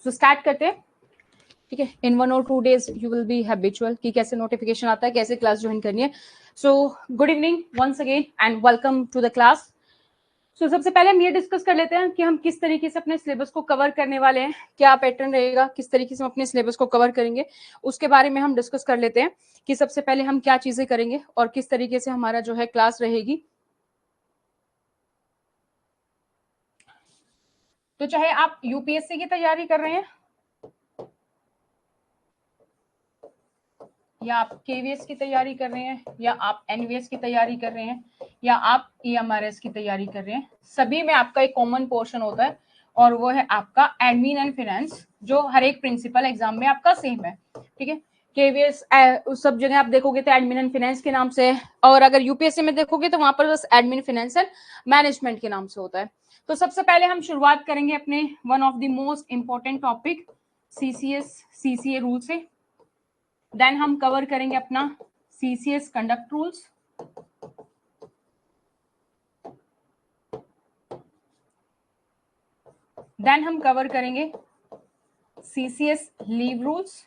So start करते हैं, ठीक है। इन 1 और 2 days you will be habitual कि कैसे नोटिफिकेशन आता है, कैसे क्लास ज्वाइन करनी है। So good evening once again and welcome to the class. So सबसे पहले हम ये डिस्कस कर लेते हैं कि हम किस तरीके से अपने सिलेबस को कवर करने वाले हैं, क्या पैटर्न रहेगा, किस तरीके से हम अपने सिलेबस को कवर करेंगे, उसके बारे में हम डिस्कस कर लेते हैं कि सबसे पहले हम क्या चीजें करेंगे और किस तरीके से हमारा जो है क्लास रहेगी। तो चाहे आप यूपीएससी की तैयारी कर रहे हैं या आप केवीएस की तैयारी कर रहे हैं या आप एनवीएस की तैयारी कर रहे हैं या आप ईएमआरएस की तैयारी कर रहे हैं, सभी में आपका एक कॉमन पोर्शन होता है और वो है आपका एडमिन एंड फाइनेंस, जो हर एक प्रिंसिपल एग्जाम में आपका सेम है, ठीक है। केवीएस सब जगह आप देखोगे तो एडमिन एंड फाइनेंस के नाम से है, और अगर यूपीएससी में देखोगे तो वहां पर बस एडमिन फाइनेंस एंड मैनेजमेंट के नाम से होता है। तो सबसे पहले हम शुरुआत करेंगे अपने one of the most important topic CCS CCA rule से। देन हम कवर करेंगे अपना सीसीएस कंडक्ट रूल्स, देन हम कवर करेंगे सीसीएस लीव रूल्स,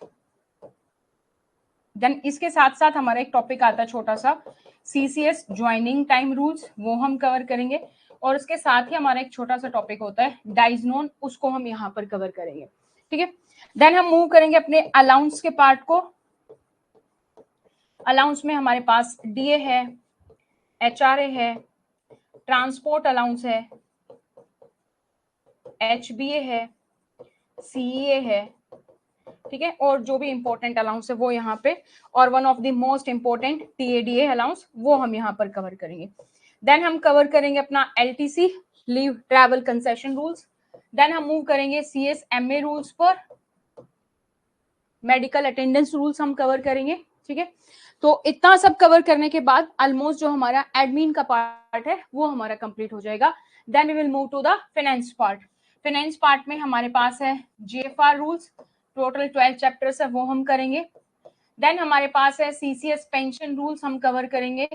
देन इसके साथ साथ हमारा एक टॉपिक आता है छोटा सा सीसीएस ज्वाइनिंग टाइम रूल्स, वो हम कवर करेंगे, और उसके साथ ही हमारा एक छोटा सा टॉपिक होता है डाइज नोन, उसको हम यहाँ पर कवर करेंगे, ठीक है। देन हम मूव करेंगे अपने अलाउंस के पार्ट को। अलाउंस में हमारे पास डीए है, एचआरए है, ट्रांसपोर्ट अलाउंस है, एचबीए है, सीईए है, ठीक है, और जो भी इंपॉर्टेंट अलाउंस है वो यहाँ पे, और one of the most important TADA allowance, वो हम यहाँ पर कवर करेंगे। देन हम कवर करेंगे अपना LTC leave travel concession rules, then हम मूव करेंगे सीएसएमए रूल्स पर, मेडिकल अटेंडेंस रूल्स हम कवर करेंगे, ठीक है। तो इतना सब कवर करने के बाद ऑलमोस्ट जो हमारा एडमिन का पार्ट है वो हमारा कंप्लीट हो जाएगा। Then we will move to the finance part. Finance part में हमारे पास है जीएफआर रूल्स, टोटल 12 चैप्टर्स है, वो हम करेंगे। देन हमारे पास है सीसीएस पेंशन रूल्स, हम कवर करेंगे।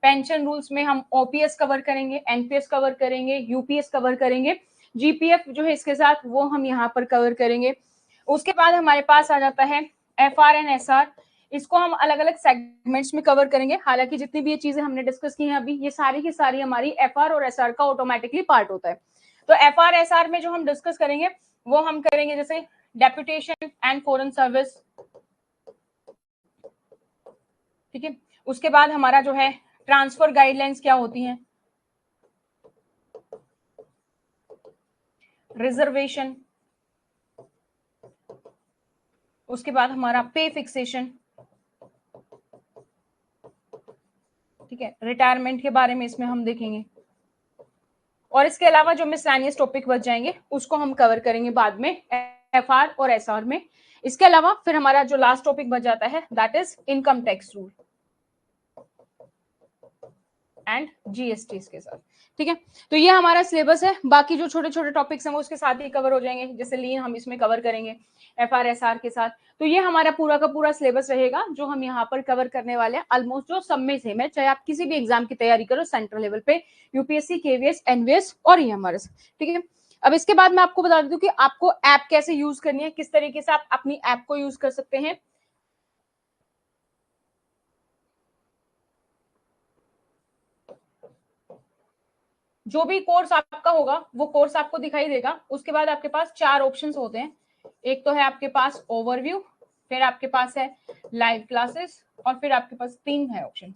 पेंशन रूल्स में हम ओपीएस कवर करेंगे, एनपीएस कवर करेंगे, यूपीएस कवर करेंगे, जीपीएफ जो है इसके साथ वो हम यहाँ पर कवर करेंगे। उसके बाद हमारे पास आ जाता है एफआर एंड एसआर, इसको हम अलग अलग सेगमेंट्स में कवर करेंगे। हालांकि जितनी भी ये चीजें हमने डिस्कस की हैं अभी, ये सारी की सारी हमारी एफआर और एसआर का ऑटोमेटिकली पार्ट होता है। तो एफआर एसआर में जो हम डिस्कस करेंगे वो हम करेंगे जैसे डेप्यूटेशन एंड फॉरेन सर्विस, ठीक है। उसके बाद हमारा जो है ट्रांसफर गाइडलाइंस क्या होती हैं, रिजर्वेशन, उसके बाद हमारा पे फिक्सेशन, ठीक है, रिटायरमेंट के बारे में इसमें हम देखेंगे, और इसके अलावा जो मिसलेनियस टॉपिक बच जाएंगे उसको हम कवर करेंगे बाद में एफआर और एसआर में। इसके अलावा फिर हमारा जो लास्ट टॉपिक बच जाता है that is income tax rule and GST के साथ, ठीक है। तो ये हमारा सिलेबस है। बाकी जो छोटे छोटे टॉपिक्स हैं वो उसके साथ ही कवर हो जाएंगे, जैसे लीन हम इसमें कवर करेंगे एफआरएसआर के साथ। तो ये हमारा पूरा का पूरा सिलेबस रहेगा जो हम यहाँ पर कवर करने वाले हैं, ऑलमोस्ट जो सब में सेम है, चाहे आप किसी भी एग्जाम की तैयारी करो सेंट्रल लेवल पे, यूपीएससी, केवीएस, एनवीएस और ईएमआरएस, ठीक है। अब इसके बाद मैं आपको बता दूं कि आपको ऐप कैसे यूज करनी है, किस तरीके से आप अपनी ऐप को यूज कर सकते हैं। जो भी कोर्स आपका होगा वो कोर्स आपको दिखाई देगा। उसके बाद आपके पास 4 ऑप्शंस होते हैं। एक तो है आपके पास ओवरव्यू, फिर आपके पास है लाइव क्लासेस, और फिर आपके पास 3 है ऑप्शन,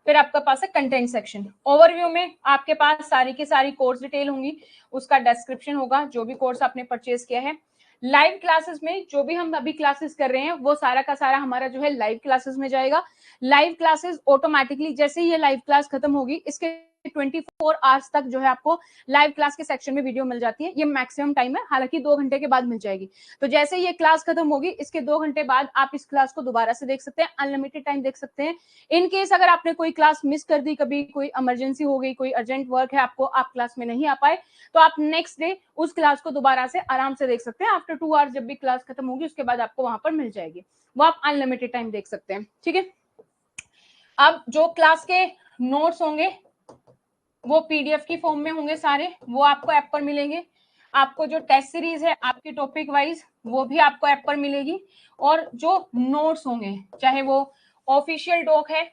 फिर आपके पास है कंटेंट सेक्शन। ओवरव्यू में आपके पास सारी की सारी कोर्स डिटेल होंगी, उसका डिस्क्रिप्शन होगा जो भी कोर्स आपने परचेज किया है। लाइव क्लासेस में जो भी हम अभी क्लासेस कर रहे हैं वो सारा का सारा हमारा जो है लाइव क्लासेस में जाएगा। लाइव क्लासेस ऑटोमेटिकली जैसे ही ये लाइव क्लास खत्म होगी इसके 24 आवर्स तक जो है आपको लाइव क्लास के सेक्शन में वीडियो मिल जाती है। ये मैक्सिमम टाइम है, हालांकि 2 घंटे के बाद मिल जाएगी। तो जैसे ये क्लास खत्म होगी इसके 2 घंटे बाद आप इस क्लास को दोबारा से देख सकते हैं, अनलिमिटेड टाइम देख सकते हैं। इन केस अगर आपने कोई क्लास मिस कर दी, कभी कोई इमरजेंसी हो गई, कोई अर्जेंट वर्क है आपको, आप क्लास में नहीं आ पाए, तो आप नेक्स्ट डे उस क्लास को दोबारा से आराम से देख सकते हैं। आफ्टर 2 आवर्स जब भी क्लास खत्म होगी उसके बाद आपको वहां पर मिल जाएगी, वो आप अनलिमिटेड टाइम देख सकते हैं, ठीक है। अब जो क्लास के नोट्स होंगे वो पीडीएफ की फॉर्म में होंगे सारे, वो आपको ऐप पर मिलेंगे। आपको जो टेस्ट सीरीज है आपके टॉपिक वाइज वो भी आपको ऐप पर मिलेगी, और जो नोट्स होंगे चाहे वो ऑफिशियल डॉक है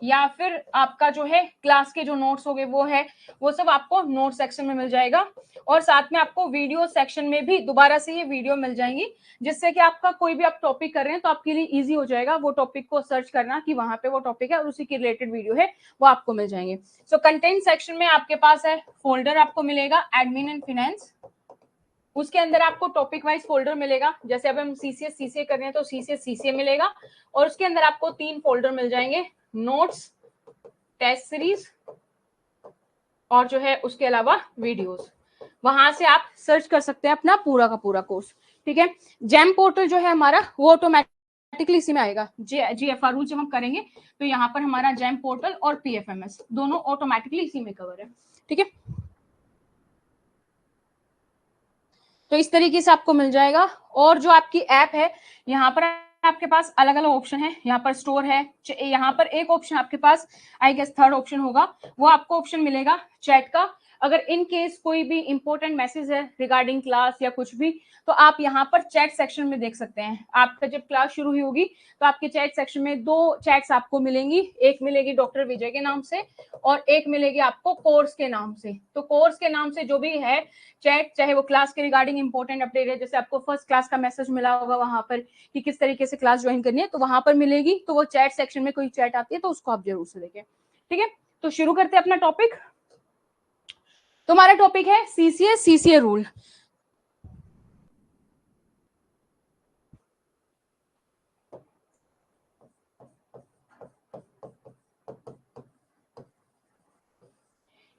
या फिर आपका जो है क्लास के जो नोट्स होंगे वो है, वो सब आपको नोट सेक्शन में मिल जाएगा। और साथ में आपको वीडियो सेक्शन में भी दोबारा से ये वीडियो मिल जाएंगी, जिससे कि आपका कोई भी आप टॉपिक कर रहे हैं तो आपके लिए इजी हो जाएगा वो टॉपिक को सर्च करना कि वहां पे वो टॉपिक है और उसी की रिलेटेड वीडियो है वो आपको मिल जाएंगे। सो कंटेंट सेक्शन में आपके पास है फोल्डर आपको मिलेगा एडमिन एंड फाइनेंस, उसके अंदर आपको टॉपिक वाइज फोल्डर मिलेगा। जैसे अब हम सीसीएस सीसीए कर रहे हैं तो सीसीएस सीसीए मिलेगा, और उसके अंदर आपको 3 फोल्डर मिल जाएंगे, नोट्स, टेस्ट सीरीज और जो है उसके अलावा वीडियोस। वहां से आप सर्च कर सकते हैं अपना पूरा का पूरा कोर्स। ठीक है, जेम पोर्टल जो है हमारा वो ऑटोमेटिकली इसी में आएगा। जीएफआर रूल जब हम करेंगे तो यहाँ पर हमारा जेम पोर्टल और पीएफएमएस दोनों ऑटोमेटिकली इसी में कवर है। ठीक है, तो इस तरीके से आपको मिल जाएगा। और जो आपकी ऐप है यहाँ पर आपके पास अलग अलग ऑप्शन है, यहाँ पर स्टोर है, यहाँ पर एक ऑप्शन आपके पास आई गेस थर्ड ऑप्शन होगा, वो आपको ऑप्शन मिलेगा चैट का। अगर इन केस कोई भी इंपॉर्टेंट मैसेज है रिगार्डिंग क्लास या कुछ भी, तो आप यहाँ पर चैट सेक्शन में देख सकते हैं। आपका जब क्लास शुरू हुई होगी तो आपके चैट सेक्शन में 2 चैट्स आपको मिलेंगी, एक मिलेगी डॉक्टर विजय के नाम से और एक मिलेगी आपको कोर्स के नाम से। तो कोर्स के नाम से जो भी है चैट, चाहे वो क्लास के रिगार्डिंग इंपॉर्टेंट अपडेट है, जैसे आपको फर्स्ट क्लास का मैसेज मिला होगा वहां पर कि किस तरीके से क्लास ज्वाइन करनी है, तो वहां पर मिलेगी। तो वो चैट सेक्शन में कोई चैट आती है तो उसको आप जरूर से देखें। ठीक है, तो शुरू करते हैं अपना टॉपिक। तुम्हारा टॉपिक है सीसीए सीसीए रूल।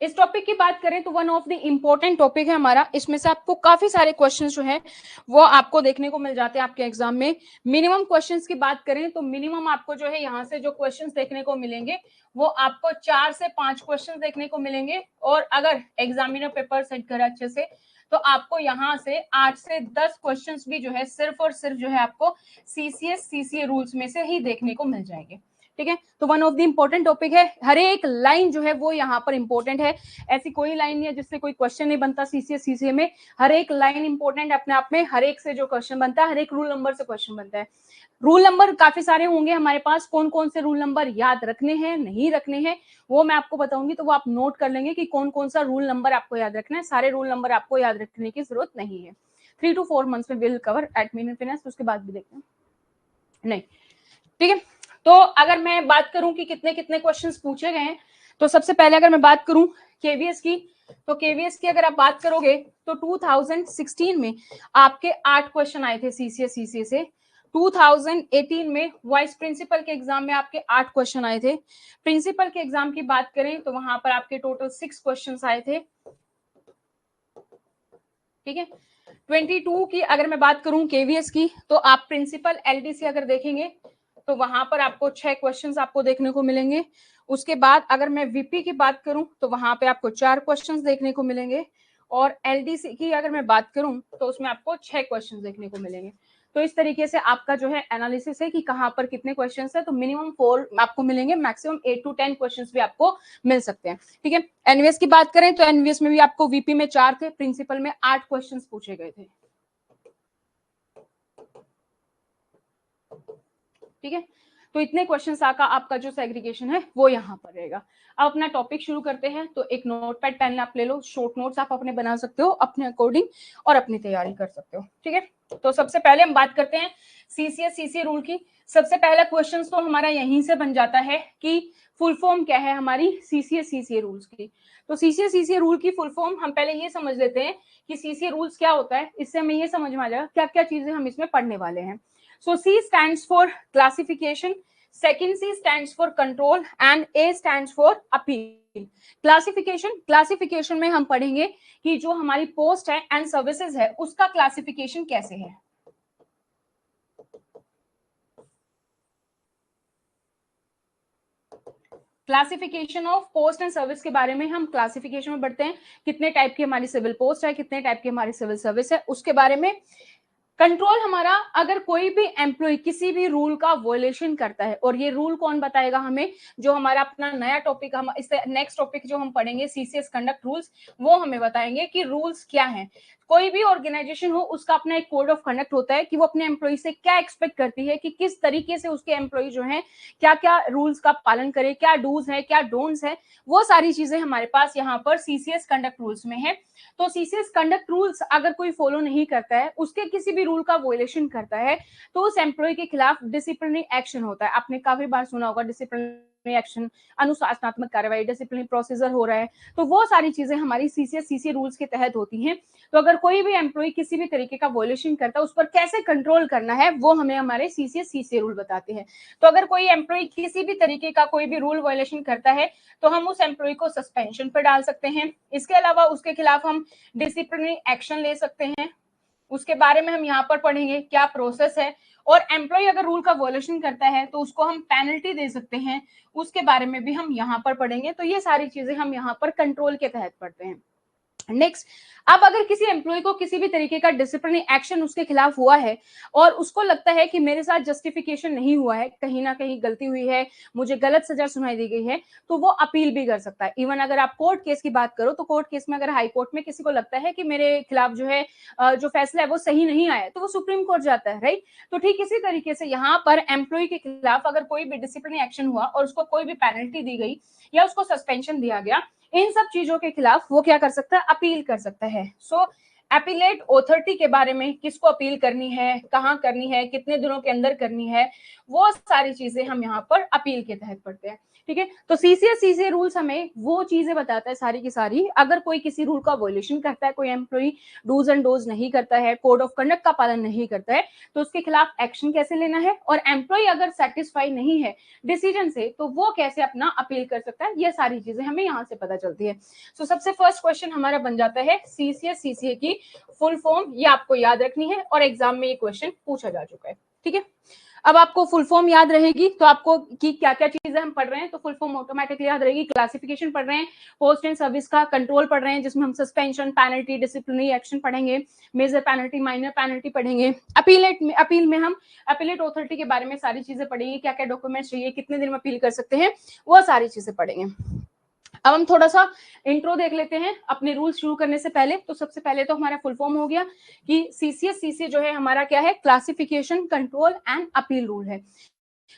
इस टॉपिक की बात करें तो one of the important topic है हमारा। इसमें से आपको काफी सारे क्वेश्चंस जो है वो आपको देखने को मिल जाते हैं आपके एग्जाम में। मिनिमम क्वेश्चंस की बात करें तो मिनिमम आपको जो है यहाँ से जो क्वेश्चंस देखने को मिलेंगे वो आपको 4 से 5 क्वेश्चंस देखने को मिलेंगे। और अगर एग्जामिनर पेपर सेट करे अच्छे से तो आपको यहाँ से 8 से 10 क्वेश्चंस भी जो है सिर्फ और सिर्फ जो है आपको सीसीएस सीसीए रूल्स में से ही देखने को मिल जाएंगे। ठीक है, तो one of the important topic है। हर एक लाइन जो है वो यहाँ पर इंपॉर्टेंट है, ऐसी कोई लाइन नहीं है जिससे कोई क्वेश्चन नहीं बनता सीसीए सीसीए में। हर एक लाइन इंपॉर्टेंट है अपने आप में, हर एक से जो क्वेश्चन बनता है, हर एक रूल नंबर से क्वेश्चन बनता है। रूल नंबर काफी सारे होंगे हमारे पास, कौन कौन से रूल नंबर याद रखने हैं नहीं रखने हैं वो मैं आपको बताऊंगी, तो वो आप नोट कर लेंगे कि कौन कौन सा रूल नंबर आपको याद रखना है। सारे रूल नंबर आपको याद रखने की जरूरत नहीं है। 3 to 4 मंथ्स में will cover admin and finance, उसके बाद भी देखते हैं नहीं। ठीक है, तो अगर मैं बात करूं कि कितने कितने क्वेश्चंस पूछे गए हैं, तो सबसे पहले अगर मैं बात करूं केवीएस की, तो केवीएस की अगर आप बात करोगे तो 2016 में आपके 8 क्वेश्चन आए थे सीसीए सीसीए से। 2018 में वाइस प्रिंसिपल के एग्जाम में आपके 8 क्वेश्चन आए थे। प्रिंसिपल के एग्जाम की बात करें तो वहां पर आपके टोटल 6 क्वेश्चंस आए थे। ठीक है, 22 की अगर मैं बात करूं केवीएस की, तो आप प्रिंसिपल एलडीसी अगर देखेंगे तो वहां पर आपको 6 क्वेश्चंस आपको देखने को मिलेंगे। उसके बाद अगर मैं वीपी की बात करूं तो वहां पे आपको 4 क्वेश्चंस देखने को मिलेंगे। और एलडीसी की अगर मैं बात करूं तो उसमें आपको 6 क्वेश्चंस देखने को मिलेंगे। तो इस तरीके से आपका जो है एनालिसिस है कि कहां पर कितने क्वेश्चंस है, तो मिनिमम 4 आपको मिलेंगे, मैक्सिमम 8 to 10 क्वेश्चंस भी आपको मिल सकते हैं। ठीक है, एनवीएस की बात करें तो एनवीएस में भी आपको वीपी में 4 थे, प्रिंसिपल में 8 क्वेश्चंस पूछे गए थे। ठीक है, तो इतने क्वेश्चन का आपका जो सेग्रीगेशन है वो यहाँ पर रहेगा। अब अपना टॉपिक शुरू करते हैं, तो एक नोटपैड पेन आप ले लो, शॉर्ट नोट्स आप अपने बना सकते हो अपने अकॉर्डिंग और अपनी तैयारी कर सकते हो। ठीक है, तो सबसे पहले हम बात करते हैं सीसीएस सीसीए रूल की। सबसे पहला क्वेश्चन तो हमारा यहीं से बन जाता है कि फुल फॉर्म क्या है हमारी सीसीएस सीसीए रूल्स की। तो सीसीएस सीसीए रूल की फुल फॉर्म हम पहले ये समझ लेते हैं कि सीसीए रूल्स क्या होता है, इससे हमें ये समझ में आ जाएगा क्या क्या चीजें हम इसमें पढ़ने वाले हैं। So C stands for classification, second C stands for control and A stands for appeal. Classification में हम पढ़ेंगे कि जो हमारी पोस्ट है एंड सर्विसेज है उसका क्लासिफिकेशन कैसे है। Classification of post and service के बारे में हम क्लासिफिकेशन में बढ़ते हैं, कितने टाइप की हमारी सिविल पोस्ट है, कितने टाइप की हमारी सिविल सर्विस है, उसके बारे में कंट्रोल हमारा, अगर कोई भी एम्प्लॉय किसी भी रूल का वोलेशन करता है, और ये रूल कौन बताएगा हमें, जो हमारा अपना नया टॉपिक, हम इससे नेक्स्ट टॉपिक जो हम पढ़ेंगे सीसीएस कंडक्ट रूल्स, वो हमें बताएंगे कि रूल्स क्या हैं। कोई भी ऑर्गेनाइजेशन हो उसका अपना एक कोड ऑफ कंडक्ट होता है कि वो अपने एम्प्लॉय से क्या एक्सपेक्ट करती है, कि किस तरीके से उसके एम्प्लॉय जो है क्या क्या रूल्स का पालन करे, क्या डूज है क्या डोंट्स है, वो सारी चीजें हमारे पास यहाँ पर सीसीएस कंडक्ट रूल्स में है। तो सीसीएस कंडक्ट रूल्स अगर कोई फॉलो नहीं करता है, उसके किसी भी रूल का वोलेशन करता है, तो उस एम्प्लॉय के खिलाफ डिसिप्लिनरी एक्शन होता है। आपने काफी बार सुना होगा डिसिप्लिनरी एक्शन, अनुशासनात्मक कार्रवाई, डिसिप्लिनरी प्रोसीजर हो रहा है, तो वो सारी चीजें हमारी सीसीएस सीसी रूल्स के तहत होती हैं। तो अगर कोई भी एम्प्लॉय किसी भी तरीके का वोलेशन करता है, उस पर कैसे कंट्रोल करना है, वो हमें हमारे सीसीएस सीसी रूल बताते हैं। तो अगर कोई एम्प्लॉय किसी भी तरीके का कोई भी रूल वायलेशन करता है, तो हम उस एम्प्लॉय को सस्पेंशन पर डाल सकते हैं। इसके अलावा उसके खिलाफ हम डिसिप्लिनरी एक्शन ले सकते हैं, उसके बारे में हम यहाँ पर पढ़ेंगे क्या प्रोसेस है। और एम्प्लॉय अगर रूल का वॉयलेशन करता है तो उसको हम पेनल्टी दे सकते हैं, उसके बारे में भी हम यहाँ पर पढ़ेंगे। तो ये सारी चीजें हम यहाँ पर कंट्रोल के तहत पढ़ते हैं। नेक्स्ट, अब अगर किसी एम्प्लॉय को किसी भी तरीके का डिसिप्लिनरी एक्शन उसके खिलाफ हुआ है, और उसको लगता है कि मेरे साथ जस्टिफिकेशन नहीं हुआ है, कहीं ना कहीं गलती हुई है, मुझे गलत सजा सुनाई दी गई है, तो वो अपील भी कर सकता है। इवन अगर आप कोर्ट केस की बात करो, तो कोर्ट केस में अगर हाई कोर्ट में किसी को लगता है कि मेरे खिलाफ जो है जो फैसला है वो सही नहीं आया, तो वो सुप्रीम कोर्ट जाता है, राइट। तो ठीक इसी तरीके से यहाँ पर एम्प्लॉय के खिलाफ अगर कोई भी डिसिप्लिनरी एक्शन हुआ और उसको कोई भी पेनल्टी दी गई या उसको सस्पेंशन दिया गया, इन सब चीजों के खिलाफ वो क्या कर सकता है, अपील कर सकता है। सो अपीलेट ऑथोरिटी के बारे में, किसको अपील करनी है, कहाँ करनी है, कितने दिनों के अंदर करनी है, वो सारी चीजें हम यहाँ पर अपील के तहत पढ़ते हैं। ठीक है, तो सीसीएस सीसी रूल्स हमें वो चीजें बताता है सारी की सारी, अगर कोई किसी रूल का वॉयलेशन करता है, कोई एम्प्लॉय डूज एंड डोज नहीं करता है, कोड ऑफ कंडक्ट का पालन नहीं करता है, तो उसके खिलाफ एक्शन कैसे लेना है, और एम्प्लॉय अगर सेटिस्फाई नहीं है डिसीजन से, तो वो कैसे अपना अपील कर सकता है, ये सारी चीजें हमें यहाँ से पता चलती है। सो सबसे फर्स्ट क्वेश्चन हमारा बन जाता है सीसीएस सीसीए की फुल फॉर्म, ये आपको याद रखनी है, और एग्जाम में ये क्वेश्चन पूछा जा चुका है। ठीक है, अब आपको फुल फॉर्म याद रहेगी, तो आपको कि क्या क्या चीजें हम पढ़ रहे हैं, तो फुल फॉर्म ऑटोमेटिकली याद रहेगी। क्लासिफिकेशन पढ़ रहे हैं, पोस्ट एंड सर्विस का कंट्रोल पढ़ रहे हैं, जिसमें हम सस्पेंशन, पेनल्टी, डिसिप्लिनरी एक्शन पढ़ेंगे, मेजर पेनल्टी, माइनर पेनल्टी पढ़ेंगे। अपील में हम अपीलेट ऑथोरिटी के बारे में सारी चीजें पढ़ेंगे, क्या क्या डॉक्यूमेंट्स चाहिए, कितने दिन में अपील कर सकते हैं, वो सारी चीजें पढ़ेंगे। अब हम थोड़ा सा इंट्रो देख लेते हैं अपने रूल्स शुरू करने से पहले। तो सबसे पहले तो हमारा फुल फॉर्म हो गया कि सीसीएस सीसी जो है हमारा क्या है, classification, control and appeal rule है।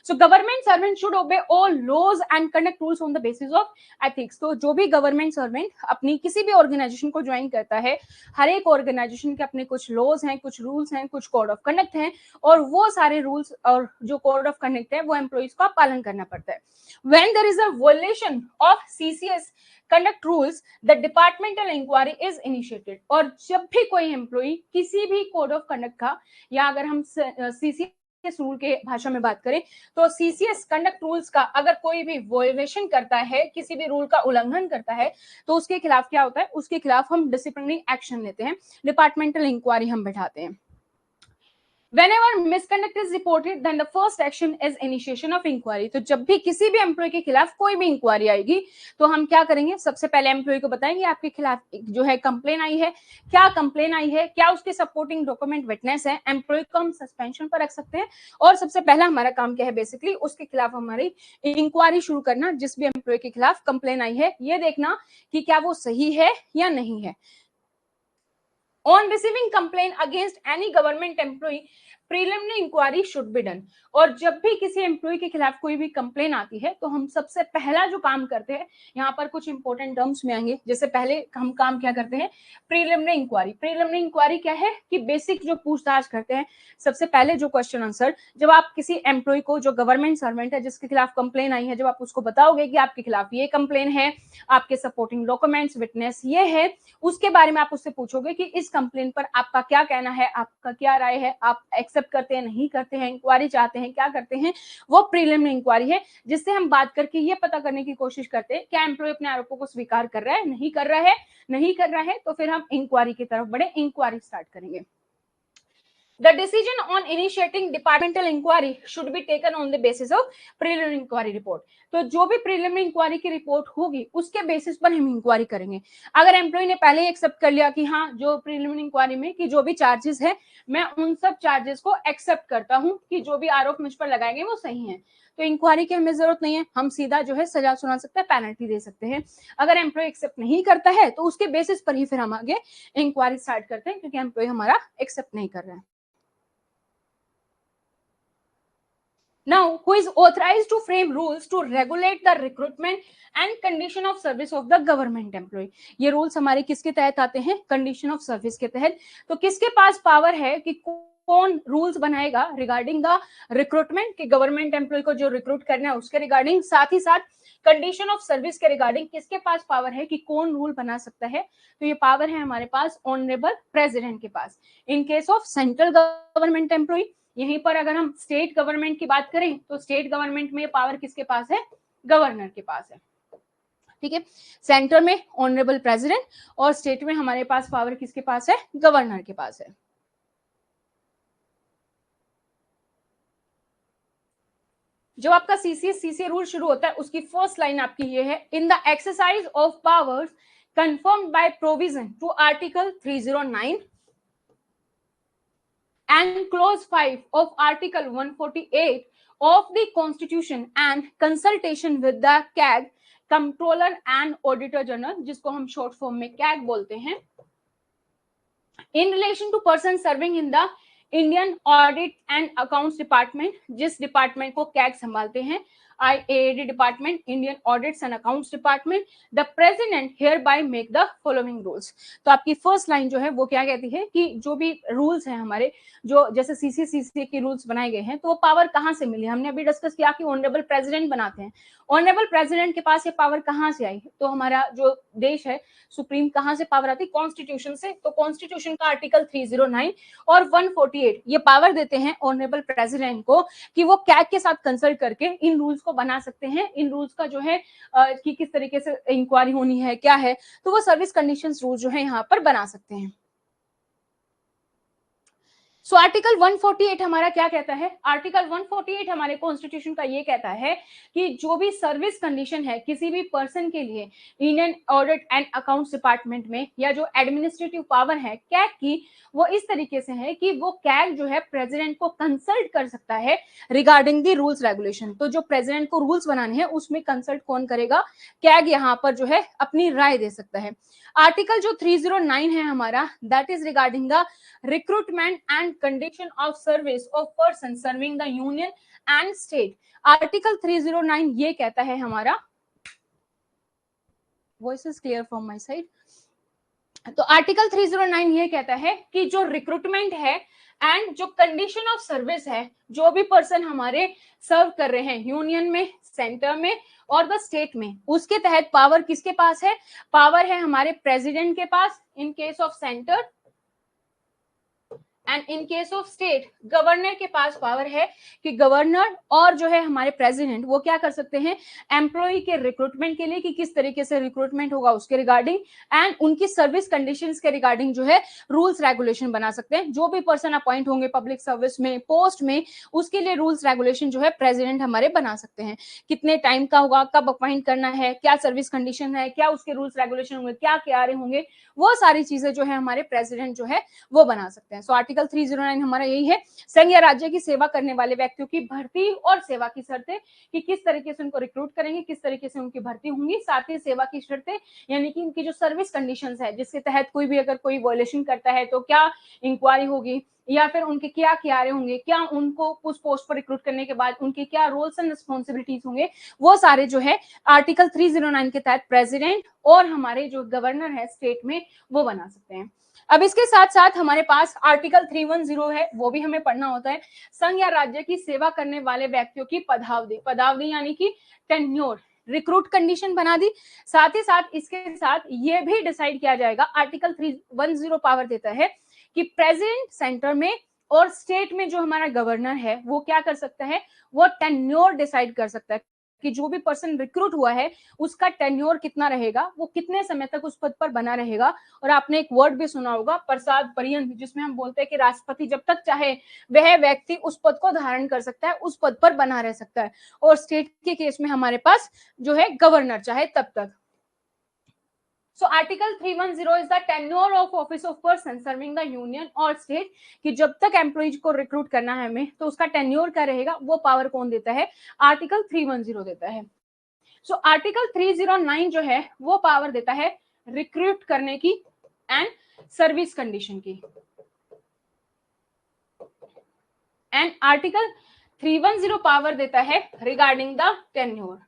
So government servant should obey all laws and conduct rules on the basis of ethics. तो जो भी गवर्नमेंट सर्वेंट अपनी किसी भी ऑर्गेनाइजेशन को ज्वाइन करता है, हर एक ऑर्गेनाइजेशन के अपने कुछ लॉज हैं, कुछ रूल्स हैं, कुछ कोड ऑफ कंडक्ट हैं, और वो सारे रूल्स और जो कोड ऑफ कंडक्ट है वो एम्प्लॉइज का पालन करना पड़ता है। When there is a violation of CCS conduct rules, the departmental inquiry is initiated. और जब भी कोई एम्प्लॉय किसी भी कोड ऑफ कंडक्ट का, या अगर हम सीसी रूल के भाषा में बात करें, तो सीसीएस कंडक्ट रूल्स का अगर कोई भी वोलेशन करता है, किसी भी रूल का उल्लंघन करता है, तो उसके खिलाफ क्या होता है, उसके खिलाफ हम डिसिप्लिनरी एक्शन लेते हैं, डिपार्टमेंटल इंक्वायरी हम बैठाते हैं। Whenever misconduct is reported, then the first action is initiation of inquiry. तो जब भी किसी भी एम्प्लॉय के खिलाफ कोई भी इंक्वायरी आएगी, तो हम क्या करेंगे, सबसे पहले एम्प्लॉय को बताएंगे आपके खिलाफ जो है कंप्लेन आई है, क्या कंप्लेन आई है, क्या उसके सपोर्टिंग डॉक्यूमेंट विटनेस है। एम्प्लॉय को हम सस्पेंशन पर रख सकते हैं, और सबसे पहला हमारा काम क्या है, बेसिकली उसके खिलाफ हमारी इंक्वायरी शुरू करना। जिस भी एम्प्लॉय के खिलाफ कंप्लेन आई है, ये देखना कि क्या वो सही है या नहीं है। On receiving complaint against any government employee, preliminary inquiry should be done. और जब भी किसी एम्प्लॉय के खिलाफ कोई भी कंप्लेन आती है, तो हम सबसे पहला जो काम करते हैं, यहाँ पर कुछ इंपॉर्टेंट टर्म्स में आएंगे। जैसे पहले हम काम क्या करते हैं, प्रीलिमिनरी इंक्वायरी। प्रीलिमिनरी इंक्वायरी क्या है कि बेसिक जो पूछताछ करते हैं, सबसे पहले जो क्वेश्चन आंसर, जब आप किसी एम्प्लॉय को, जो गवर्नमेंट सर्वेंट है जिसके खिलाफ कंप्लेन आई है, जब आप उसको बताओगे कि आपके खिलाफ ये कंप्लेन है, आपके सपोर्टिंग डॉक्यूमेंट्स विटनेस ये है, उसके बारे में आप उससे पूछोगे कि इस कंप्लेन पर आपका क्या कहना है, आपका क्या राय है, आप एक्सेप्ट करते हैं, नहीं करते हैं, इंक्वायरी चाहते हैं, क्या करते हैं। वो प्रीलिमिनरी इंक्वायरी है, जिससे हम बात करके ये पता करने की कोशिश करते हैं क्या एम्प्लॉय अपने आरोपों को स्वीकार कर रहा है, नहीं कर रहा है, नहीं कर रहा है, तो फिर हम इंक्वायरी की तरफ बढ़े, इंक्वायरी स्टार्ट करेंगे। The decision on initiating departmental inquiry should be taken on the basis of preliminary inquiry report. तो जो भी preliminary inquiry की रिपोर्ट होगी उसके बेसिस पर हम इंक्वायरी करेंगे। अगर एम्प्लॉय ने पहले ही एक्सेप्ट कर लिया कि हाँ जो preliminary inquiry में कि जो भी चार्जेस है मैं उन सब चार्जेस को एक्सेप्ट करता हूँ कि जो भी आरोप मुझ पर लगाएंगे वो सही है, तो इंक्वायरी की हमें जरूरत नहीं है, हम सीधा जो है सजा सुना सकते हैं, पेनल्टी दे सकते हैं। अगर एम्प्लॉय एक्सेप्ट नहीं करता है तो उसके बेसिस पर ही फिर हम आगे इंक्वायरी स्टार्ट करते हैं, क्योंकि एम्प्लॉय हमारा एक्सेप्ट नहीं कर रहा है। Now, who is authorized to frame rules to regulate the recruitment and condition of service of the government employee? ये रूल्स हमारे किसके तहत आते हैं? कंडीशन ऑफ सर्विस के तहत। तो किसके पास पावर है कि कौन रूल्स बनाएगा रिगार्डिंग द रिक्रूटमेंट, कि गवर्नमेंट एम्प्लॉय को जो रिक्रूट करना है उसके रिगार्डिंग, साथ ही साथ कंडीशन ऑफ सर्विस के रिगार्डिंग किसके पास पावर है कि कौन रूल बना सकता है? तो ये पावर है हमारे पास ऑनरेबल प्रेसिडेंट के पास। In case of central government employee, यहीं पर अगर हम स्टेट गवर्नमेंट की बात करें तो स्टेट गवर्नमेंट में पावर किसके पास है? गवर्नर के पास है। ठीक है, सेंटर में ऑनरेबल प्रेसिडेंट और स्टेट में हमारे पास पावर किसके पास है? गवर्नर के पास है। जो आपका सीसीए रूल शुरू होता है उसकी फर्स्ट लाइन आपकी ये है, in the exercise of powers confirmed by provision to Article 309 and Clause 5 of Article 148 of the Constitution and consultation with the CAG, Comptroller and Auditor General, जिसको हम शॉर्ट फॉर्म में CAG बोलते हैं, in relation to person serving in the Indian Audit and Accounts Department, जिस department को CAG संभालते हैं, IAAD department, Indian audits and accounts department, the president here bye make the following rules. तो आपकी first line जो है वो क्या कहती है कि जो भी रूल्स हैं हमारे, जो जैसे सीसीए के रूल्स बनाए गए हैं, तो वो पावर कहाँ से मिली? हमने अभी डिस्कस किया कि ऑनरेबल प्रेसिडेंट बनाते हैं। ऑनरेबल प्रेसिडेंट के पास ये पावर कहाँ से आई? तो हमारा जो देश है सुप्रीम कहाँ से पावर आती? कॉन्स्टिट्यूशन से। तो कॉन्स्टिट्यूशन का आर्टिकल 309 और 148 ये पावर देते हैं ऑनरेबल प्रेसिडेंट को कि वो कैग के साथ कंसल्ट करके इन रूल्स को बना सकते हैं। इन रूल्स का जो है कि किस तरीके से इंक्वायरी होनी है, क्या है, तो वो सर्विस कंडीशंस रूल जो है यहाँ पर बना सकते हैं। सो आर्टिकल 148 हमारा क्या कहता है? आर्टिकल 148 हमारे कॉन्स्टिट्यूशन का ये कहता है कि जो भी सर्विस कंडीशन है किसी भी पर्सन के लिए Indian audit and accounts department में, या जो एडमिनिस्ट्रेटिव पावर है कैग की, वो इस तरीके से है कि वो कैग जो है प्रेसिडेंट को कंसल्ट कर सकता है रिगार्डिंग दी रूल्स रेगुलेशन। तो जो प्रेसिडेंट को रूल्स बनाने हैं उसमें कंसल्ट कौन करेगा? कैग यहाँ पर जो है अपनी राय दे सकता है। आर्टिकल जो 309 है हमारा, that is regarding the recruitment and condition of service of person serving the union and state। Article 309 ये कहता है हमारा, voice is clear from my side. तो आर्टिकल 309 ये कहता है कि जो रिक्रूटमेंट है एंड जो कंडीशन ऑफ सर्विस है, जो भी पर्सन हमारे सर्व कर रहे हैं यूनियन में, सेंटर में और द स्टेट में, उसके तहत पावर किसके पास है? पावर है हमारे प्रेसिडेंट के पास in case of centre, and in case of state governor के पास पावर है कि गवर्नर और जो है हमारे प्रेसिडेंट वो क्या कर सकते हैं? एम्प्लॉय के रिक्रूटमेंट के लिए कि किस तरीके से रिक्रूटमेंट होगा उसके रिगार्डिंग एंड उनकी सर्विस कंडीशंस के रिगार्डिंग जो है रूल्स रेगुलेशन बना सकते हैं। जो भी पर्सन अपॉइंट होंगे पब्लिक सर्विस में, पोस्ट में, उसके लिए रूल्स रेगुलेशन जो है प्रेसिडेंट हमारे बना सकते हैं। कितने टाइम का होगा, कब अपॉइंट करना है, क्या सर्विस कंडीशन है, क्या उसके रूल्स रेगुलेशन होंगे, क्या क्या होंगे, वो सारी चीजें जो है हमारे प्रेसिडेंट जो है वो बना सकते हैं। सो आर्टिकल 309 हमारा यही है, संघ या राज्य की सेवा करने वाले व्यक्तियों की भर्ती और सेवा की शर्तें, कि किस तरीके से उनको रिक्रूट करेंगे, किस तरीके से उनकी भर्ती होंगी, साथ ही सेवा की शर्तें यानी कि उनकी जो सर्विस कंडीशंस है जिसके तहत कोई भी अगर कोई वायलेशन करता है तो क्या इंक्वायरी होगी, या फिर उनके क्या कियारे होंगे, क्या उनको उस पोस्ट पर रिक्रूट करने के बाद उनके क्या रोल्स एंड रिस्पॉन्सिबिलिटीज होंगे, वो सारे जो है आर्टिकल 309 के तहत प्रेसिडेंट और हमारे जो गवर्नर है स्टेट में वो बना सकते हैं। अब इसके साथ साथ हमारे पास आर्टिकल 310 है, वो भी हमें पढ़ना होता है। संघ या राज्य की सेवा करने वाले व्यक्तियों की पदावधि, पदावधि यानी कि टेन्योर, रिक्रूट कंडीशन बना दी। साथ ही साथ इसके साथ ये भी डिसाइड किया जाएगा, आर्टिकल 310 पावर देता है कि प्रेसिडेंट सेंटर में और स्टेट में जो हमारा गवर्नर है वो क्या कर सकता है? वो टेन्योर डिसाइड कर सकता है। कि जो भी पर्सन रिक्रूट हुआ है उसका टेन्योर कितना रहेगा, वो कितने समय तक उस पद पर बना रहेगा। और आपने एक वर्ड भी सुना होगा प्रसाद पर्यंत, जिसमें हम बोलते हैं कि राष्ट्रपति जब तक चाहे वह व्यक्ति उस पद को धारण कर सकता है, उस पद पर बना रह सकता है। और स्टेट के केस में हमारे पास जो है गवर्नर चाहे तब तक। So Article 310 is the tenure of office of person serving the union or state, कि जब तक एम्प्लॉइज को रिक्रूट करना है हमें तो उसका टेन्योर क्या रहेगा, वो पावर कौन देता है, आर्टिकल 310 देता है। सो आर्टिकल 309 जो है वो पावर देता है रिक्रूट करने की एंड सर्विस कंडीशन की, एंड आर्टिकल 310 पावर देता है रिगार्डिंग द टेन्योर।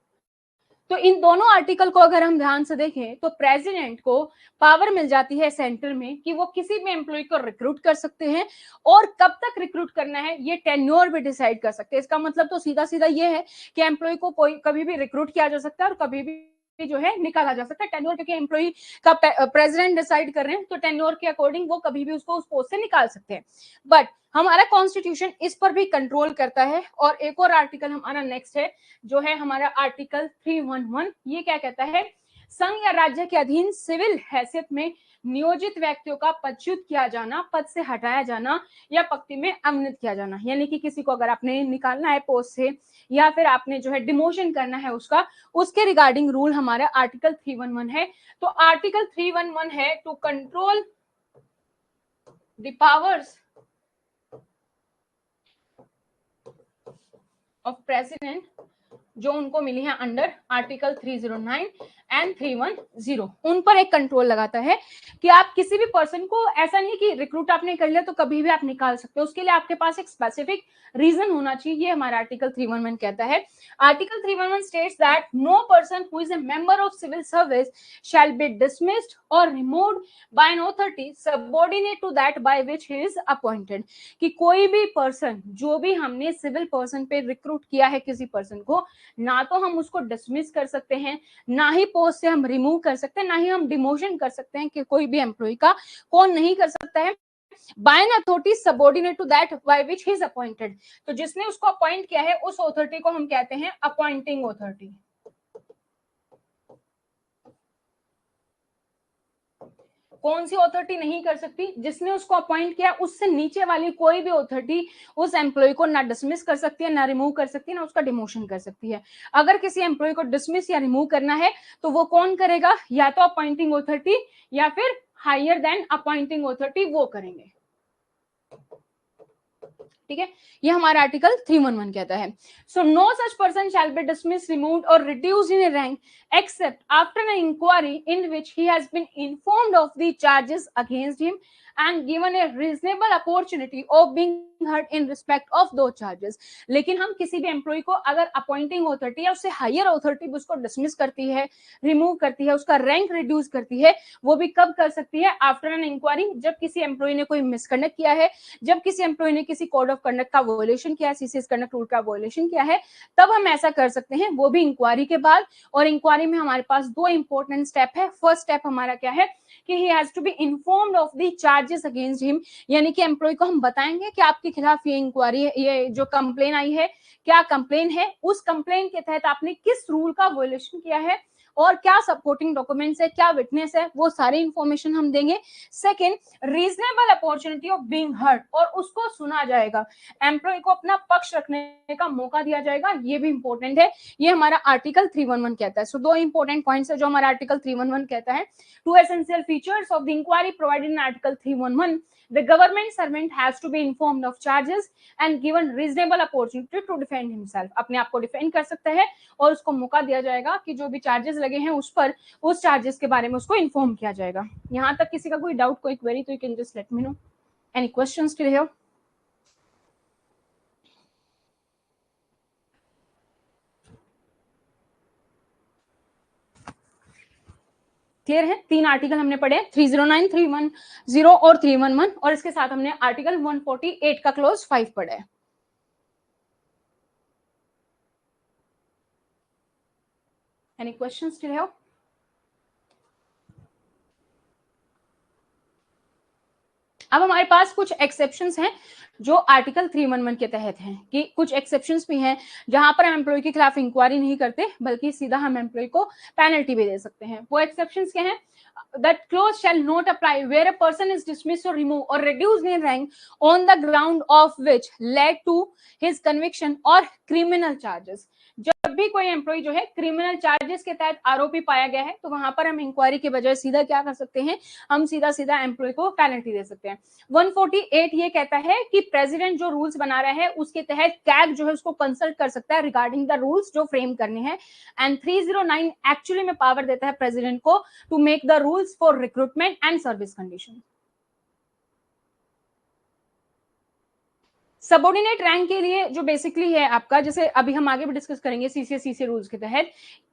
तो इन दोनों आर्टिकल को अगर हम ध्यान से देखें तो प्रेसिडेंट को पावर मिल जाती है सेंटर में कि वो किसी भी एम्प्लॉय को रिक्रूट कर सकते हैं और कब तक रिक्रूट करना है ये टेन्योर भी डिसाइड कर सकते हैं। इसका मतलब तो सीधा सीधा ये है कि एम्प्लॉय को कोई कभी भी रिक्रूट किया जा सकता है और कभी भी जो है निकाला जा सकता है। टेन्योर क्योंकि एम्प्लॉय का प्रेसिडेंट डिसाइड कर रहे हैं तो टेन्योर के अकॉर्डिंग वो कभी भी उसको उस पोस्ट से निकाल सकते हैं। बट हमारा कॉन्स्टिट्यूशन इस पर भी कंट्रोल करता है। और एक और आर्टिकल हमारा नेक्स्ट है जो है हमारा आर्टिकल 311। ये क्या कहता है, संघ या राज्य के अधीन सिविल हैसियत में नियोजित व्यक्तियों का पदच्युत किया जाना, पद से हटाया जाना या पक्ति में अवनित किया जाना। यानी कि किसी को अगर आपने निकालना है पोस्ट से या फिर आपने जो है डिमोशन करना है उसका, उसके रिगार्डिंग रूल हमारा आर्टिकल 311 है। तो आर्टिकल 311 है to control the powers of president जो उनको मिली है अंडर आर्टिकल 309 एंड 310, उन पर एक कंट्रोल लगाता है कि आप किसी भी पर्सन को, ऐसा नहीं कि रिक्रूट आपने कर लिया तो कभी भी आप निकाल सकते हो, उसके लिए आपके पास एक स्पेसिफिक रीजन होना चाहिए। ये हमारा आर्टिकल 311 कहता है। Article 311 states that no person who is a member of civil service shall be dismissed और removed by an authority subordinate to that by which he is appointed, कि कोई भी पर्सन जो भी हमने सिविल पर्सन पे रिक्रूट किया है किसी पर्सन को, ना तो हम उसको डिसमिस कर सकते हैं, ना ही पोस्ट से हम रिमूव कर सकते हैं, ना ही हम डिमोशन कर सकते हैं कि कोई भी एम्प्लॉय का, कौन नहीं कर सकता है, by an authority subordinate to that by which he is appointed. तो जिसने उसको अपॉइंट किया है उस अथॉरिटी को हम कहते हैं अपॉइंटिंग अथॉरिटी। कौन सी अथॉरिटी नहीं कर सकती, जिसने उसको अपॉइंट किया उससे नीचे वाली कोई भी अथॉरिटी उस एम्प्लॉय को ना डिसमिस कर सकती है, ना रिमूव कर सकती है, ना उसका डिमोशन कर सकती है। अगर किसी एम्प्लॉय को डिसमिस या रिमूव करना है तो वो कौन करेगा, या तो अपॉइंटिंग अथॉरिटी या फिर हायर देन अपॉइंटिंग अथॉरिटी वो करेंगे। ठीक है, ये हमारा आर्टिकल 311 कहता है। So no such person shall be dismiss, removed और reduced in rank except after an inquiry in which he has been informed of the charges against him and given a reasonable opportunity of being heard in respect of those charges। लेकिन हम किसी भी employ को अगर appointing authority या उससे higher authority उसको dismiss करती है, रिमूव करती है, उसका रैंक रिड्यूस करती है, वो भी कब कर सकती है, आफ्टर एन इंक्वायरी, जब किसी एम्प्लॉय ने कोई मिसकंडक्ट किया है, जब किसी एम्प्लॉय ने किसी कोड ऑफ कंडक्ट का वोलेशन किया है, सीसीएस कंडक्ट रूल का वोलेशन किया है, तब हम ऐसा कर सकते हैं, वो भी इंक्वायरी के बाद। और इंक्वायरी में हमारे पास दो इंपॉर्टेंट स्टेप है। फर्स्ट स्टेप हमारा क्या है कि he has to be informed of the charges against him, यानी कि एम्प्लॉय को हम बताएंगे कि आपके खिलाफ ये इंक्वायरी है, ये जो कंप्लेन आई है क्या कंप्लेन है, उस कंप्लेन के तहत आपने किस रूल का वोलेशन किया है और क्या सपोर्टिंग डॉक्यूमेंट्स है, क्या विटनेस है, वो सारी इंफॉर्मेशन हम देंगे। Second, reasonable opportunity of being heard, और उसको सुना जाएगा, एम्प्लॉय को अपना पक्ष रखने का मौका दिया जाएगा, ये भी इंपॉर्टेंट है। ये हमारा आर्टिकल 311 कहता है। सो दो इंपॉर्टेंट पॉइंट्स है जो हमारा आर्टिकल 311 कहता है। Two essential features of the inquiry provided in article 311, the government servant has to be informed of charges and given reasonable opportunity to defend himself, अपने आप को डिफेंड कर सकता है और उसको मौका दिया जाएगा कि जो भी चार्जेस लगे हैं उस पर, उस चार्जेस के बारे में उसको इन्फॉर्म किया जाएगा। यहाँ तक किसी का कोई डाउट, कोई क्वेरी, तो you can just let me no. Any questions till here? Clear है? तीन आर्टिकल हमने पढ़े, 309, 310 और 311, और इसके साथ हमने आर्टिकल 148 का क्लोज 5 पढ़ा है। Any questions still here? अब हमारे पास कुछ एक्सेप्शंस हैं जो आर्टिकल 311 के तहत हैं, कि कुछ एक्सेप्शंस भी हैं जहां पर हम एम्प्लॉय के खिलाफ इंक्वायरी नहीं करते बल्कि सीधा हम एम्प्लॉय को पेनल्टी भी दे सकते हैं। वो एक्सेप्शंस क्या हैं? That clause shall not apply where a person is dismissed or removed or reduced in rank on the ground of which led to his conviction or criminal charges। जब भी कोई एम्प्लॉय जो है क्रिमिनल चार्जेस के तहत आरोपी पाया गया है तो वहां पर हम इंक्वायरी के बजाय सीधा क्या कर सकते हैं, हम सीधा सीधा एम्प्लॉय को पेनल्टी दे सकते हैं। 148 ये कहता है कि प्रेसिडेंट जो रूल्स बना रहा है उसके तहत कैग जो है उसको कंसल्ट कर सकता है रिगार्डिंग द रूल्स जो फ्रेम करने हैं। एंड 309 एक्चुअली में पावर देता है प्रेसिडेंट को to make the rules for recruitment and service condition. Subordinate rank के लिए जो बेसिकली है आपका, जैसे अभी हम आगे भी डिस्कस करेंगे सीसीए रूल्स के तहत,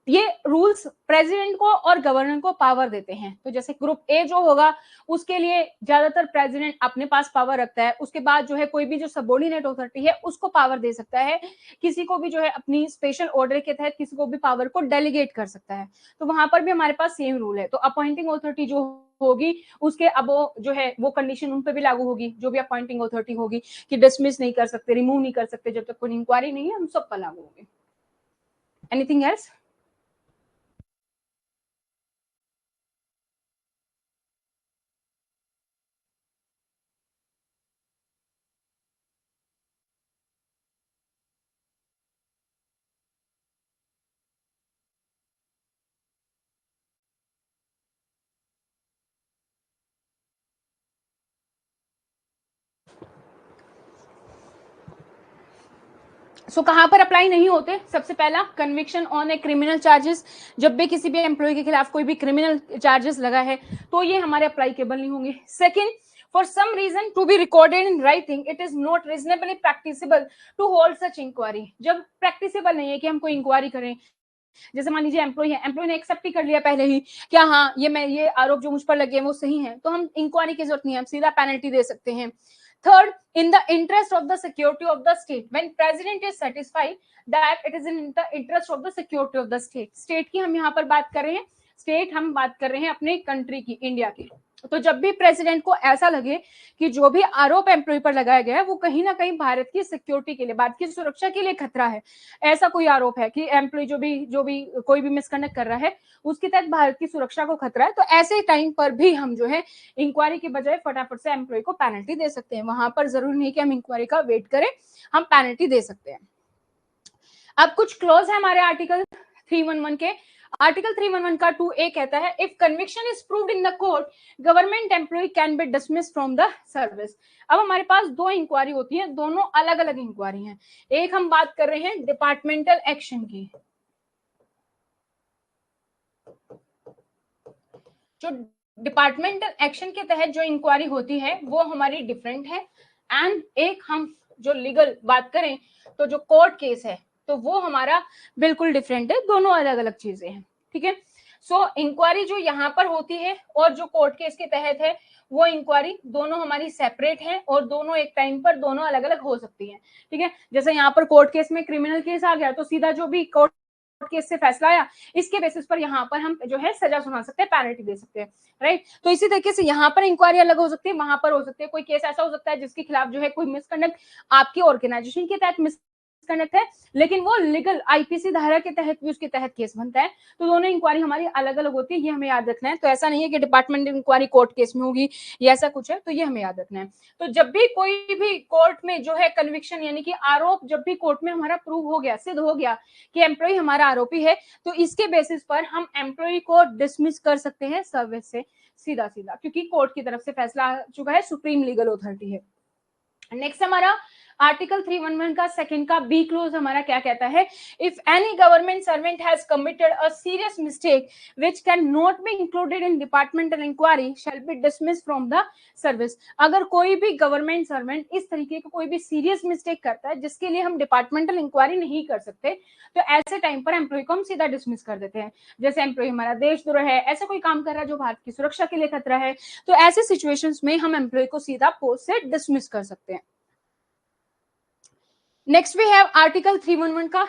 ये रूल्स प्रेसिडेंट को और गवर्नर को पावर देते हैं। तो जैसे ग्रुप ए जो होगा उसके लिए ज्यादातर प्रेसिडेंट अपने पास पावर रखता है, उसके बाद जो है कोई भी जो सबऑर्डिनेट अथॉरिटी है उसको पावर दे सकता है, किसी को भी जो है अपनी स्पेशल ऑर्डर के तहत किसी को भी पावर को डेलीगेट कर सकता है। तो वहां पर भी हमारे पास सेम रूल है। तो अपॉइंटिंग अथॉरिटी जो होगी उसके अब वो जो है वो कंडीशन उन पे भी लागू होगी, जो भी अपॉइंटिंग अथॉरिटी होगी, कि डिसमिस नहीं कर सकते, रिमूव नहीं कर सकते जब तक कोई इंक्वायरी नहीं है, हम सब पर लागू होगी। Anything else? सो कहां पर अप्लाई नहीं होते? सबसे पहला, conviction on a criminal charges. जब भी किसी भी एम्प्लॉय के खिलाफ कोई भी क्रिमिनल चार्जेस लगा है तो ये हमारे अप्लाईकेबल नहीं होंगे। Second, for some reason to be recorded in writing it is not reasonably practicable to hold such inquiry। जब प्रैक्टिसेबल नहीं है कि हम कोई इंक्वायरी करें, जैसे मान लीजिए एम्प्लॉय है, एम्प्लॉय ने एक्सेप्ट ही कर लिया पहले ही क्या हाँ ये आरोप जो मुझ पर लगे हैं वो सही है, तो हम इंक्वायरी की जरूरत नहीं है, हम सीधा पेनल्टी दे सकते हैं। Third, in the interest of the security of the state, when president is satisfied that it is in the interest of the security of the state, state की हम यहाँ पर बात कर रहे हैं, स्टेट हम बात कर रहे हैं अपने कंट्री की, इंडिया की। तो जब भी प्रेसिडेंट को ऐसा लगे कि जो भी आरोप एम्प्लॉय पर लगाया गया है वो कहीं ना कहीं भारत की सिक्योरिटी के लिए, भारत की सुरक्षा के लिए खतरा है, ऐसा कोई आरोप है कि एम्प्लॉय जो भी कोई भी मिसकंडक्ट कर रहा है उसके तहत भारत की सुरक्षा को खतरा है, तो ऐसे टाइम पर भी हम जो है इंक्वायरी के बजाय फटाफट से एम्प्लॉय को पेनल्टी दे सकते हैं। वहां पर जरूरी नहीं कि हम इंक्वायरी का वेट करें, हम पेनल्टी दे सकते हैं। अब कुछ क्लॉज है हमारे आर्टिकल 311 के। आर्टिकल 311 का 2A कहता है, if conviction is proved in the court government employee can be dismissed from the service. अब हमारे पास दो इंक्वायरी होती है, दोनों अलग अलग इंक्वायरी हैं। एक हम बात कर रहे हैं डिपार्टमेंटल एक्शन की, जो डिपार्टमेंटल एक्शन के तहत जो इंक्वायरी होती है वो हमारी डिफरेंट है। एंड एक हम जो लीगल बात करें तो जो कोर्ट केस है तो वो हमारा बिल्कुल डिफरेंट है, दोनों अलग अलग चीजें हैं। ठीक है, सो इंक्वायरी जो यहाँ पर होती है और जो कोर्ट केस के तहत है वो इंक्वायरी दोनों हमारी सेपरेट है और दोनों एक टाइम पर दोनों अलग अलग हो सकती है। ठीक है, जैसे यहाँ पर कोर्ट केस में क्रिमिनल केस आ गया तो सीधा जो भी कोर्ट केस से फैसला आया इसके बेसिस पर यहाँ पर हम जो है सजा सुना सकते हैं, पेनल्टी दे सकते हैं, राइट। तो इसी तरीके से यहाँ पर इंक्वायरी अलग हो सकती है, वहां पर हो सकती है। कोई केस ऐसा हो सकता है जिसके खिलाफ जो है कोई मिसकंडक्ट आपकी ऑर्गेनाइजेशन के तहत मिसकंडक्ट है, लेकिन वो लीगल आईपीसी धारा के तहत भी उसके तहत केस बनता है, तो दोनों इंक्वायरी हमारी अलग अलग होती है, ये हमें याद रखना है। तो ऐसा नहीं है कि डिपार्टमेंट इंक्वायरी कोर्ट केस में होगी या ऐसा कुछ है, तो ये हमें याद रखना है। तो जब भी कोई भी कोर्ट में जो है कन्विक्शन यानी कि आरोप जब भी कोर्ट में हमारा प्रूव हो गया, सिद्ध हो गया कि एम्प्लॉय हमारा आरोपी है, तो इसके बेसिस पर हम एम्प्लॉय को डिसमिस कर सकते हैं सर्विस से सीधा सीधा, क्योंकि कोर्ट की तरफ से फैसला आ चुका है, सुप्रीम लीगल अथॉरिटी है। नेक्स्ट हमारा आर्टिकल 311 का सेकंड का बी क्लोज हमारा क्या कहता है, if any government servant has committed a serious mistake which can not be included in departmental inquiry shall be dismissed from the service. अगर कोई भी गवर्नमेंट सर्वेंट इस तरीके का कोई भी सीरियस मिस्टेक करता है जिसके लिए हम डिपार्टमेंटल इंक्वायरी नहीं कर सकते, तो ऐसे टाइम पर एम्प्लॉय को हम सीधा डिसमिस कर देते हैं। जैसे एम्प्लॉय हमारा देशद्रोह है, ऐसा कोई काम कर रहा है जो भारत की सुरक्षा के लिए खतरा है, तो ऐसे सिचुएशंस में हम एम्प्लॉय को सीधा पोस्ट से डिसमिस कर सकते हैं। नेक्स्ट वी हैव आर्टिकल 311 का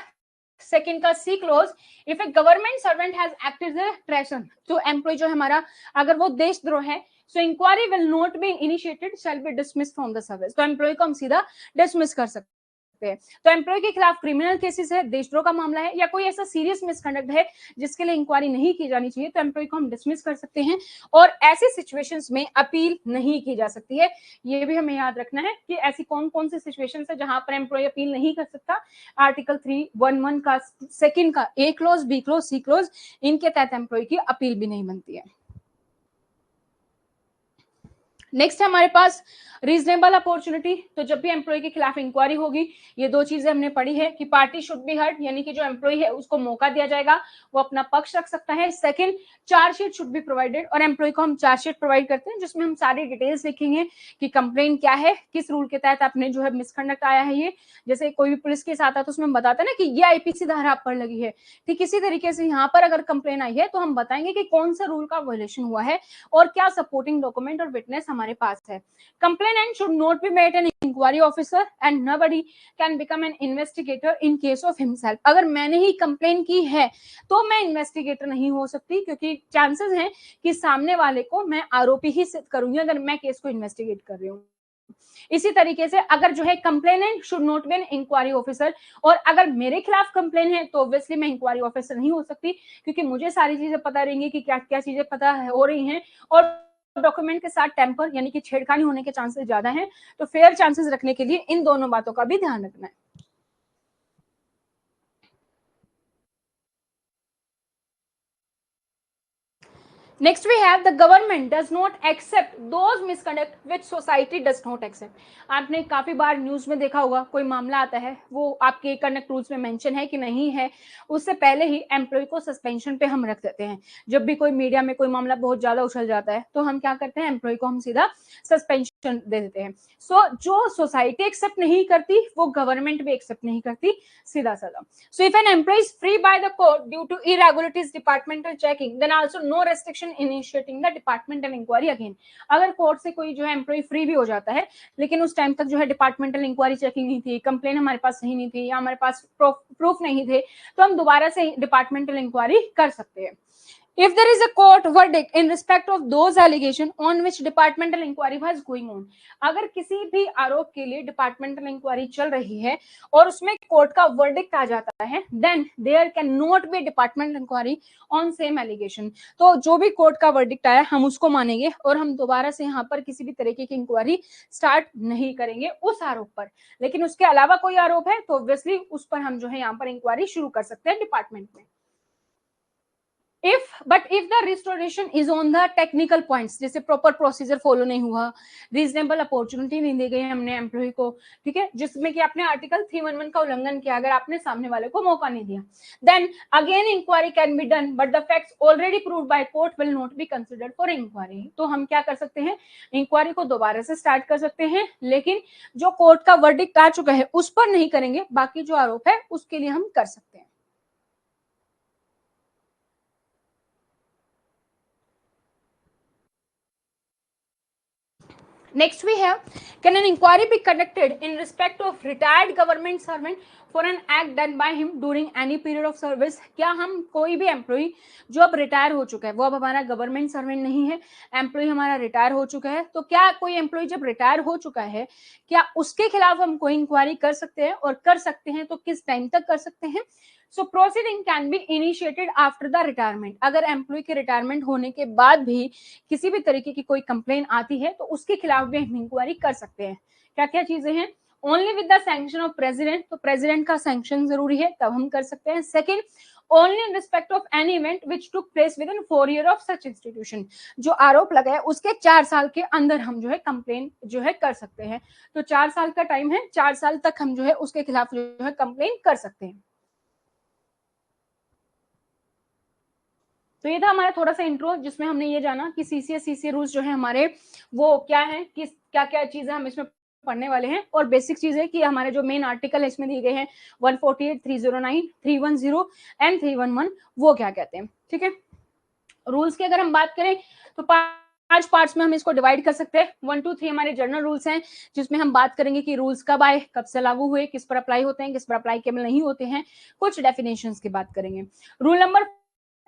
सेकंड का C clause, if a government servant has acted as a treason. तो एम्प्लॉय जो है हमारा अगर वो देशद्रोह है so inquiry will not be initiated, shall be dismissed from the service. तो एम्प्लॉय को हम सीधा डिसमिस कर सकते हैं। तो एम्प्लॉय के खिलाफ क्रिमिनल केसेस है, देशद्रोह का मामला है, या कोई ऐसा सीरियस मिसकंडक्ट है जिसके लिए इंक्वायरी नहीं की जानी चाहिए, तो एम्प्लॉय को हम डिसमिस कर सकते हैं। और ऐसी सिचुएशंस में अपील नहीं की जा सकती है। ये भी हमें याद रखना है कि ऐसी कौन कौन सी सिचुएशंस है जहां पर एम्प्लॉय अपील नहीं कर सकता। आर्टिकल 311 का सेकंड का A clause, B clause, C clause, इनके तहत एम्प्लॉय की अपील भी नहीं बनती है। नेक्स्ट है हमारे पास रीजनेबल अपॉर्चुनिटी। तो जब भी एम्प्लॉय के खिलाफ इंक्वायरी होगी, ये दो चीजें हमने पढ़ी है कि पार्टी शुड बी हर्ड, यानी कि जो एम्प्लॉय है उसको मौका दिया जाएगा, वो अपना पक्ष रख सकता है। Second, chargesheet should be provided, और एम्प्लॉय को हम चार्जशीट प्रोवाइड करते हैं जिसमें हम सारी डिटेल्स लिखेंगे कि कंप्लेन क्या है, किस रूल के तहत आपने जो है मिसकंडक्ट आया है। ये जैसे कोई भी पुलिस केस आता है तो उसमें हम बताते हैं ना कि ये आईपीसी धारा आप पर लगी है, ठीक इसी तरीके से यहाँ पर अगर कंप्लेन आई है तो हम बताएंगे कि कौन सा रूल का वायलेशन हुआ है और क्या सपोर्टिंग डॉक्यूमेंट और विटनेस हमारे पास है। Complainant should not be made an inquiry officer and nobody can become an investigator in case of himself। अगर मैंने ही कंप्लेन की है तो मैं इन्वेस्टिगेटर नहीं हो सकती, क्योंकि चांसेस हैं कि सामने वाले को मैं आरोपी ही सिद्ध करूंगी अगर मैं केस को इन्वेस्टिगेट कर रही हूँ। इसी तरीके से अगर जो है complainant should not be an inquiry officer, और अगर मेरे खिलाफ कंप्लेन है तो ऑब्वियसली मैं इंक्वायरी ऑफिसर नहीं हो सकती, क्योंकि मुझे सारी चीजें पता रहेंगी कि क्या क्या चीजें पता हो रही हैं, और डॉक्यूमेंट के साथ टेम्पर यानी कि छेड़खानी होने के चांसेस ज्यादा हैं। तो फेयर चांसेस रखने के लिए इन दोनों बातों का भी ध्यान रखना है। Next we have the government does not accept those misconduct which society does not accept। आपने काफी बार न्यूज में देखा होगा, कोई मामला आता है, वो आपके कंडक्ट रूल्स में मेंशन है कि नहीं है, उससे पहले ही एम्प्लॉय को सस्पेंशन पे हम रख देते हैं। जब भी कोई मीडिया में कोई मामला बहुत ज्यादा उछल जाता है तो हम क्या करते हैं, एम्प्लॉय को हम सीधा सस्पेंशन दे देते हैं। सो जो सोसाइटी एक्सेप्ट नहीं करती वो गवर्नमेंट भी एक्सेप्ट नहीं करती, सीधा साधा। So if an employee is free by the court due to irregularities departmental checking then also no restriction initiating the departmental inquiry again. अगर कोर्ट से कोई जो है एम्प्लॉय फ्री भी हो जाता है, लेकिन उस टाइम तक जो है डिपार्टमेंटल इंक्वायरी चेकिंग नहीं थी, कंप्लेन हमारे पास सही नहीं थी, या हमारे पास प्रूफ नहीं थे, तो हम दोबारा से डिपार्टमेंटल इंक्वायरी कर सकते हैं। If there is a court verdict in respect of those allegations on which departmental inquiry was going on, अगर किसी भी आरोप के लिए डिपार्टमेंटल इंक्वायरी चल रही है और उसमें कोर्ट का वर्डिक्ट आ जाता है, then there can not be departmental inquiry on same allegation। तो जो भी कोर्ट का वर्डिक्ट आया हम उसको मानेंगे और हम दोबारा से यहाँ पर किसी भी तरीके की इंक्वायरी स्टार्ट नहीं करेंगे उस आरोप पर। लेकिन उसके अलावा कोई आरोप है तो ऑब्वियसली उस पर हम जो है यहाँ पर इंक्वायरी शुरू कर सकते हैं डिपार्टमेंट में। if the restoration is on the technical points, जैसे प्रॉपर प्रोसीजर फॉलो नहीं हुआ, रीजनेबल अपॉर्चुनिटी नहीं दी गई हमने एम्प्लॉय को, ठीक है, जिसमें कि आपने आर्टिकल 311 का उल्लंघन किया, अगर आपने सामने वाले को मौका नहीं दिया, then again inquiry can be done but the facts already proved by court will not be considered for inquiry. तो हम क्या कर सकते हैं, इंक्वायरी को दोबारा से स्टार्ट कर सकते हैं, लेकिन जो कोर्ट का वर्डिक्ट आ चुका है उस पर नहीं करेंगे, बाकी जो आरोप है उसके लिए हम कर सकते हैं। Next we have, can an inquiry be conducted in respect of retired government servant for an act done by him during any period of service? क्या हम कोई भी एम्प्लॉय जो अब रिटायर हो चुका है, वो अब हमारा गवर्नमेंट सर्वेंट नहीं है, एम्प्लॉय हमारा रिटायर हो चुका है, तो क्या कोई एम्प्लॉय जब रिटायर हो चुका है क्या उसके खिलाफ हम कोई इंक्वायरी कर सकते हैं, और कर सकते हैं तो किस टाइम तक कर सकते हैं? So proceeding can be initiated after the retirement. अगर एम्प्लॉय के रिटायरमेंट होने के बाद भी किसी भी तरीके की कोई कंप्लेन आती है तो उसके खिलाफ भी हम इंक्वायरी कर सकते हैं। क्या क्या चीजें हैं, only with the sanction of president, तो प्रेसिडेंट का सैंक्शन जरूरी है तब हम कर सकते हैं। Second, only in respect of any event which took place with in 4 year of such institution, जो आरोप लगा है उसके 4 साल के अंदर हम जो है कंप्लेन जो है कर सकते हैं। तो 4 साल का टाइम है, 4 साल तक हम जो है उसके खिलाफ जो है कंप्लेन कर सकते हैं। तो ये था हमारा थोड़ा सा इंट्रो, जिसमें हमने ये जाना कि सीसीएस सीसी रूल्स जो है हमारे वो क्या है, किस क्या क्या चीजें हम इसमें पढ़ने वाले हैं, और बेसिक चीज है कि हमारे जो मेन आर्टिकल है इसमें दिए गए हैं 148, 309, 310 एंड 311 वो क्या कहते हैं, ठीक है। रूल्स की अगर हम बात करें तो 5 पार्ट्स में हम इसको डिवाइड कर सकते हैं। 1, 2, 3 हमारे जनरल रूल्स हैं, जिसमें हम बात करेंगे कि रूल्स कब आए, कब से लागू हुए, किस पर अप्लाई होते हैं, किस पर अप्लाई केवल नहीं होते हैं, कुछ डेफिनेशंस की बात करेंगे। रूल नंबर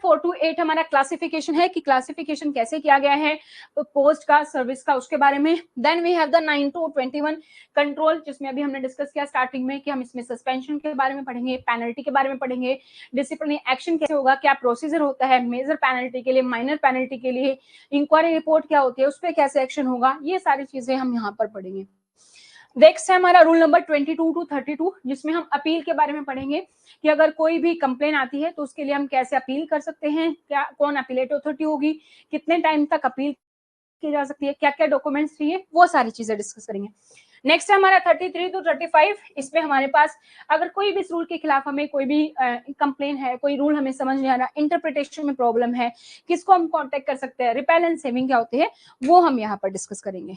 4 to 8 हमारा क्लासिफिकेशन है कि क्लासिफिकेशन कैसे किया गया है पोस्ट का, सर्विस का, उसके बारे में। Then we have the 9 to 21 control, जिसमें अभी हमने डिस्कस किया स्टार्टिंग में कि हम इसमें सस्पेंशन के बारे में पढ़ेंगे, पेनल्टी के बारे में पढ़ेंगे, डिसिप्लिनरी एक्शन कैसे होगा, क्या प्रोसीजर होता है मेजर पेनल्टी के लिए, माइनर पेनल्टी के लिए, इंक्वायरी रिपोर्ट क्या होती है, उस पर कैसे एक्शन होगा, ये सारी चीजें हम यहाँ पर पढ़ेंगे। नेक्स्ट है हमारा रूल नंबर 22 to 32, जिसमें हम अपील के बारे में पढ़ेंगे कि अगर कोई भी कंप्लेन आती है तो उसके लिए हम कैसे अपील कर सकते हैं, क्या कौन अपीलेट अथॉरिटी होगी, कितने टाइम तक अपील की जा सकती है, क्या क्या डॉक्यूमेंट्स चाहिए, वो सारी चीजें डिस्कस करेंगे। नेक्स्ट है हमारा 33 to 35, इसमें हमारे पास अगर कोई भी इस रूल के खिलाफ हमें कोई भी कंप्लेन है, कोई रूल हमें समझ नहीं आ रहा, इंटरप्रिटेशन में प्रॉब्लम है, किसको हम कॉन्टेक्ट कर सकते हैं, रिपेल एंड सेविंग क्या होती है, वो हम यहाँ पर डिस्कस करेंगे।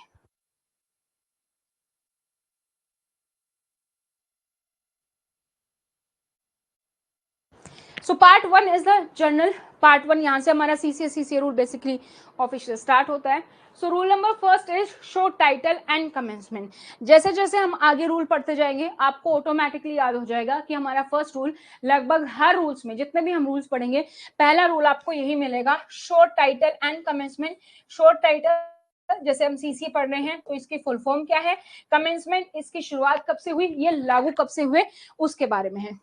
So part 1 is the journal. Part 1 यहाँ से हमारा CCA rule basically official start होता है। So rule number first is show title and commencement. जैसे जैसे हम आगे रूल पढ़ते जाएंगे आपको ऑटोमेटिकली याद हो जाएगा कि हमारा फर्स्ट रूल, लगभग हर रूल्स में जितने भी हम रूल्स पढ़ेंगे पहला रूल आपको यही मिलेगा, show title and commencement. Show title जैसे हम सीसीए पढ़ रहे हैं तो इसकी फुल फॉर्म क्या है, कमेंसमेंट इसकी शुरुआत कब से हुई, ये लागू कब से हुए, उसके बारे में है।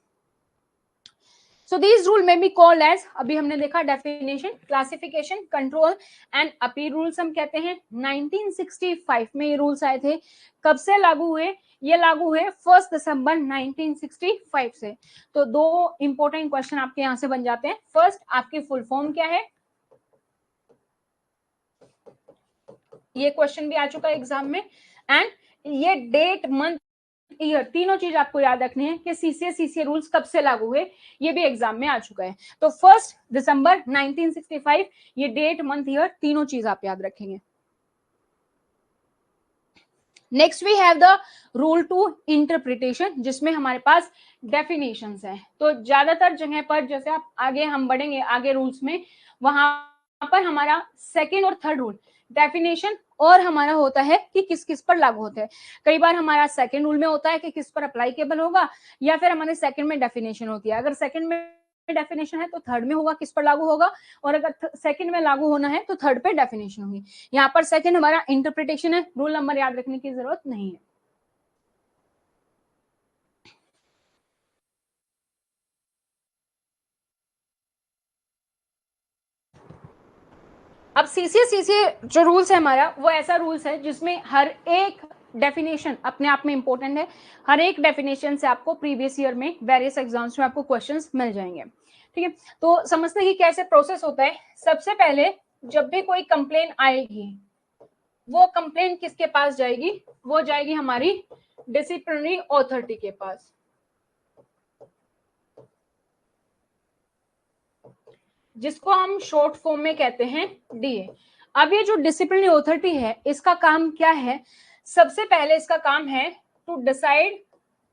So these rule may be called as, अभी हमने देखा definition, classification, control and appeal rules हम कहते हैं। 1965 में ये रूल्स आए थे। कब से लागू हुए, ये लागू हुए 1 दिसंबर 1965 से। तो दो इंपॉर्टेंट क्वेश्चन आपके यहां से बन जाते हैं। फर्स्ट, आपकी फुल फॉर्म क्या है, ये क्वेश्चन भी आ चुका है एग्जाम में, एंड ये डेट, मंथ, ईयर, तीनों चीज आपको याद रखनी है कि सीसीए रूल्स कब से लागू हुए, ये भी एग्जाम में आ चुका है। तो 1 दिसंबर 1965, ये डेट, मंथ, ईयर, तीनों चीज आप याद रखेंगे। Next we have the rule to interpretation, जिसमें हमारे पास डेफिनेशंस हैं। तो ज्यादातर जगह पर जैसे आप आगे हम बढ़ेंगे आगे रूल्स में, वहां पर हमारा सेकेंड और थर्ड रूल डेफिनेशन और हमारा होता है कि किस किस पर लागू होता है। कई बार हमारा सेकंड रूल में होता है कि किस पर अप्लाईकेबल होगा, या फिर हमारे सेकंड में डेफिनेशन होती है। अगर सेकंड में डेफिनेशन है तो थर्ड में होगा किस पर लागू होगा, और अगर सेकंड में लागू होना है तो थर्ड पे डेफिनेशन होगी। यहाँ पर सेकंड हमारा इंटरप्रिटेशन है, रूल नंबर याद रखने की जरूरत नहीं है। अब सीसीए जो रूल्स है हमारा, वो ऐसा रूल्स है जिसमें हर एक डेफिनेशन अपने आप में इंपॉर्टेंट है। हर एक डेफिनेशन से आपको प्रीवियस ईयर में वेरियस एग्जाम्स में आपको क्वेश्चंस मिल जाएंगे। ठीक है, तो समझते हैं कि कैसे प्रोसेस होता है। सबसे पहले जब भी कोई कंप्लेन आएगी, वो कंप्लेन किसके पास जाएगी, वो जाएगी हमारी डिसिप्लिनरी अथॉरिटी के पास, जिसको हम शॉर्ट फॉर्म में कहते हैं डीए। अब ये जो डिसिप्लिनरी अथॉरिटी है, इसका काम क्या है, सबसे पहले इसका काम है टू डिसाइड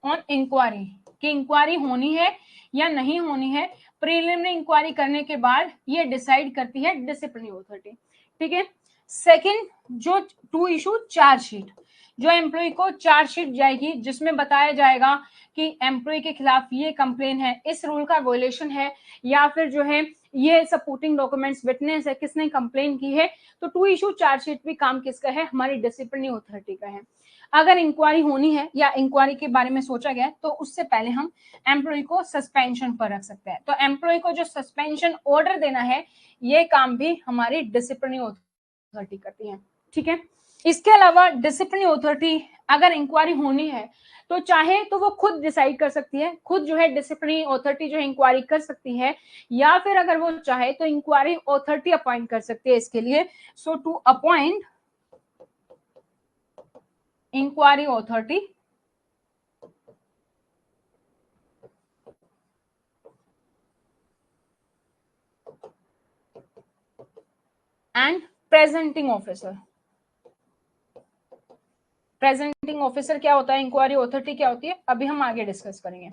ऑन इंक्वायरी, कि इंक्वायरी होनी है या नहीं होनी है। प्रीलिमिनरी इंक्वायरी करने के बाद ये डिसाइड करती है डिसिप्लिनरी अथॉरिटी। ठीक है, सेकंड, जो टू इशू चार्जशीट, जो एम्प्लॉय को चार्जशीट जाएगी जिसमें बताया जाएगा कि एम्प्लॉय के खिलाफ ये कंप्लेन है, इस रूल का वोलेशन है, या फिर जो है ये सपोर्टिंग डॉक्यूमेंट्स, विटनेस है, किसने कंप्लेन की है। तो टू इशू चार्जशीट भी काम किसका है, हमारी डिसिप्लिनरी अथॉरिटी का है। अगर इंक्वायरी होनी है या इंक्वायरी के बारे में सोचा गया तो उससे पहले हम एम्प्लॉय को सस्पेंशन पर रख सकते हैं। तो एम्प्लॉय को जो सस्पेंशन ऑर्डर देना है, ये काम भी हमारी डिसिप्लिनरी अथॉरिटी करती है। ठीक है, इसके अलावा डिसिप्लिनरी अथॉरिटी अगर इंक्वायरी होनी है तो चाहे तो वो खुद डिसाइड कर सकती है, खुद जो है डिसिप्लिनरी अथॉरिटी जो है इंक्वायरी कर सकती है, या फिर अगर वो चाहे तो इंक्वायरी अथॉरिटी अपॉइंट कर सकती है इसके लिए। So to appoint inquiry authority and presenting officer. Presenting officer क्या होता है, इंक्वायरी अथॉरिटी क्या होती है, अभी हम आगे डिस्कस करेंगे।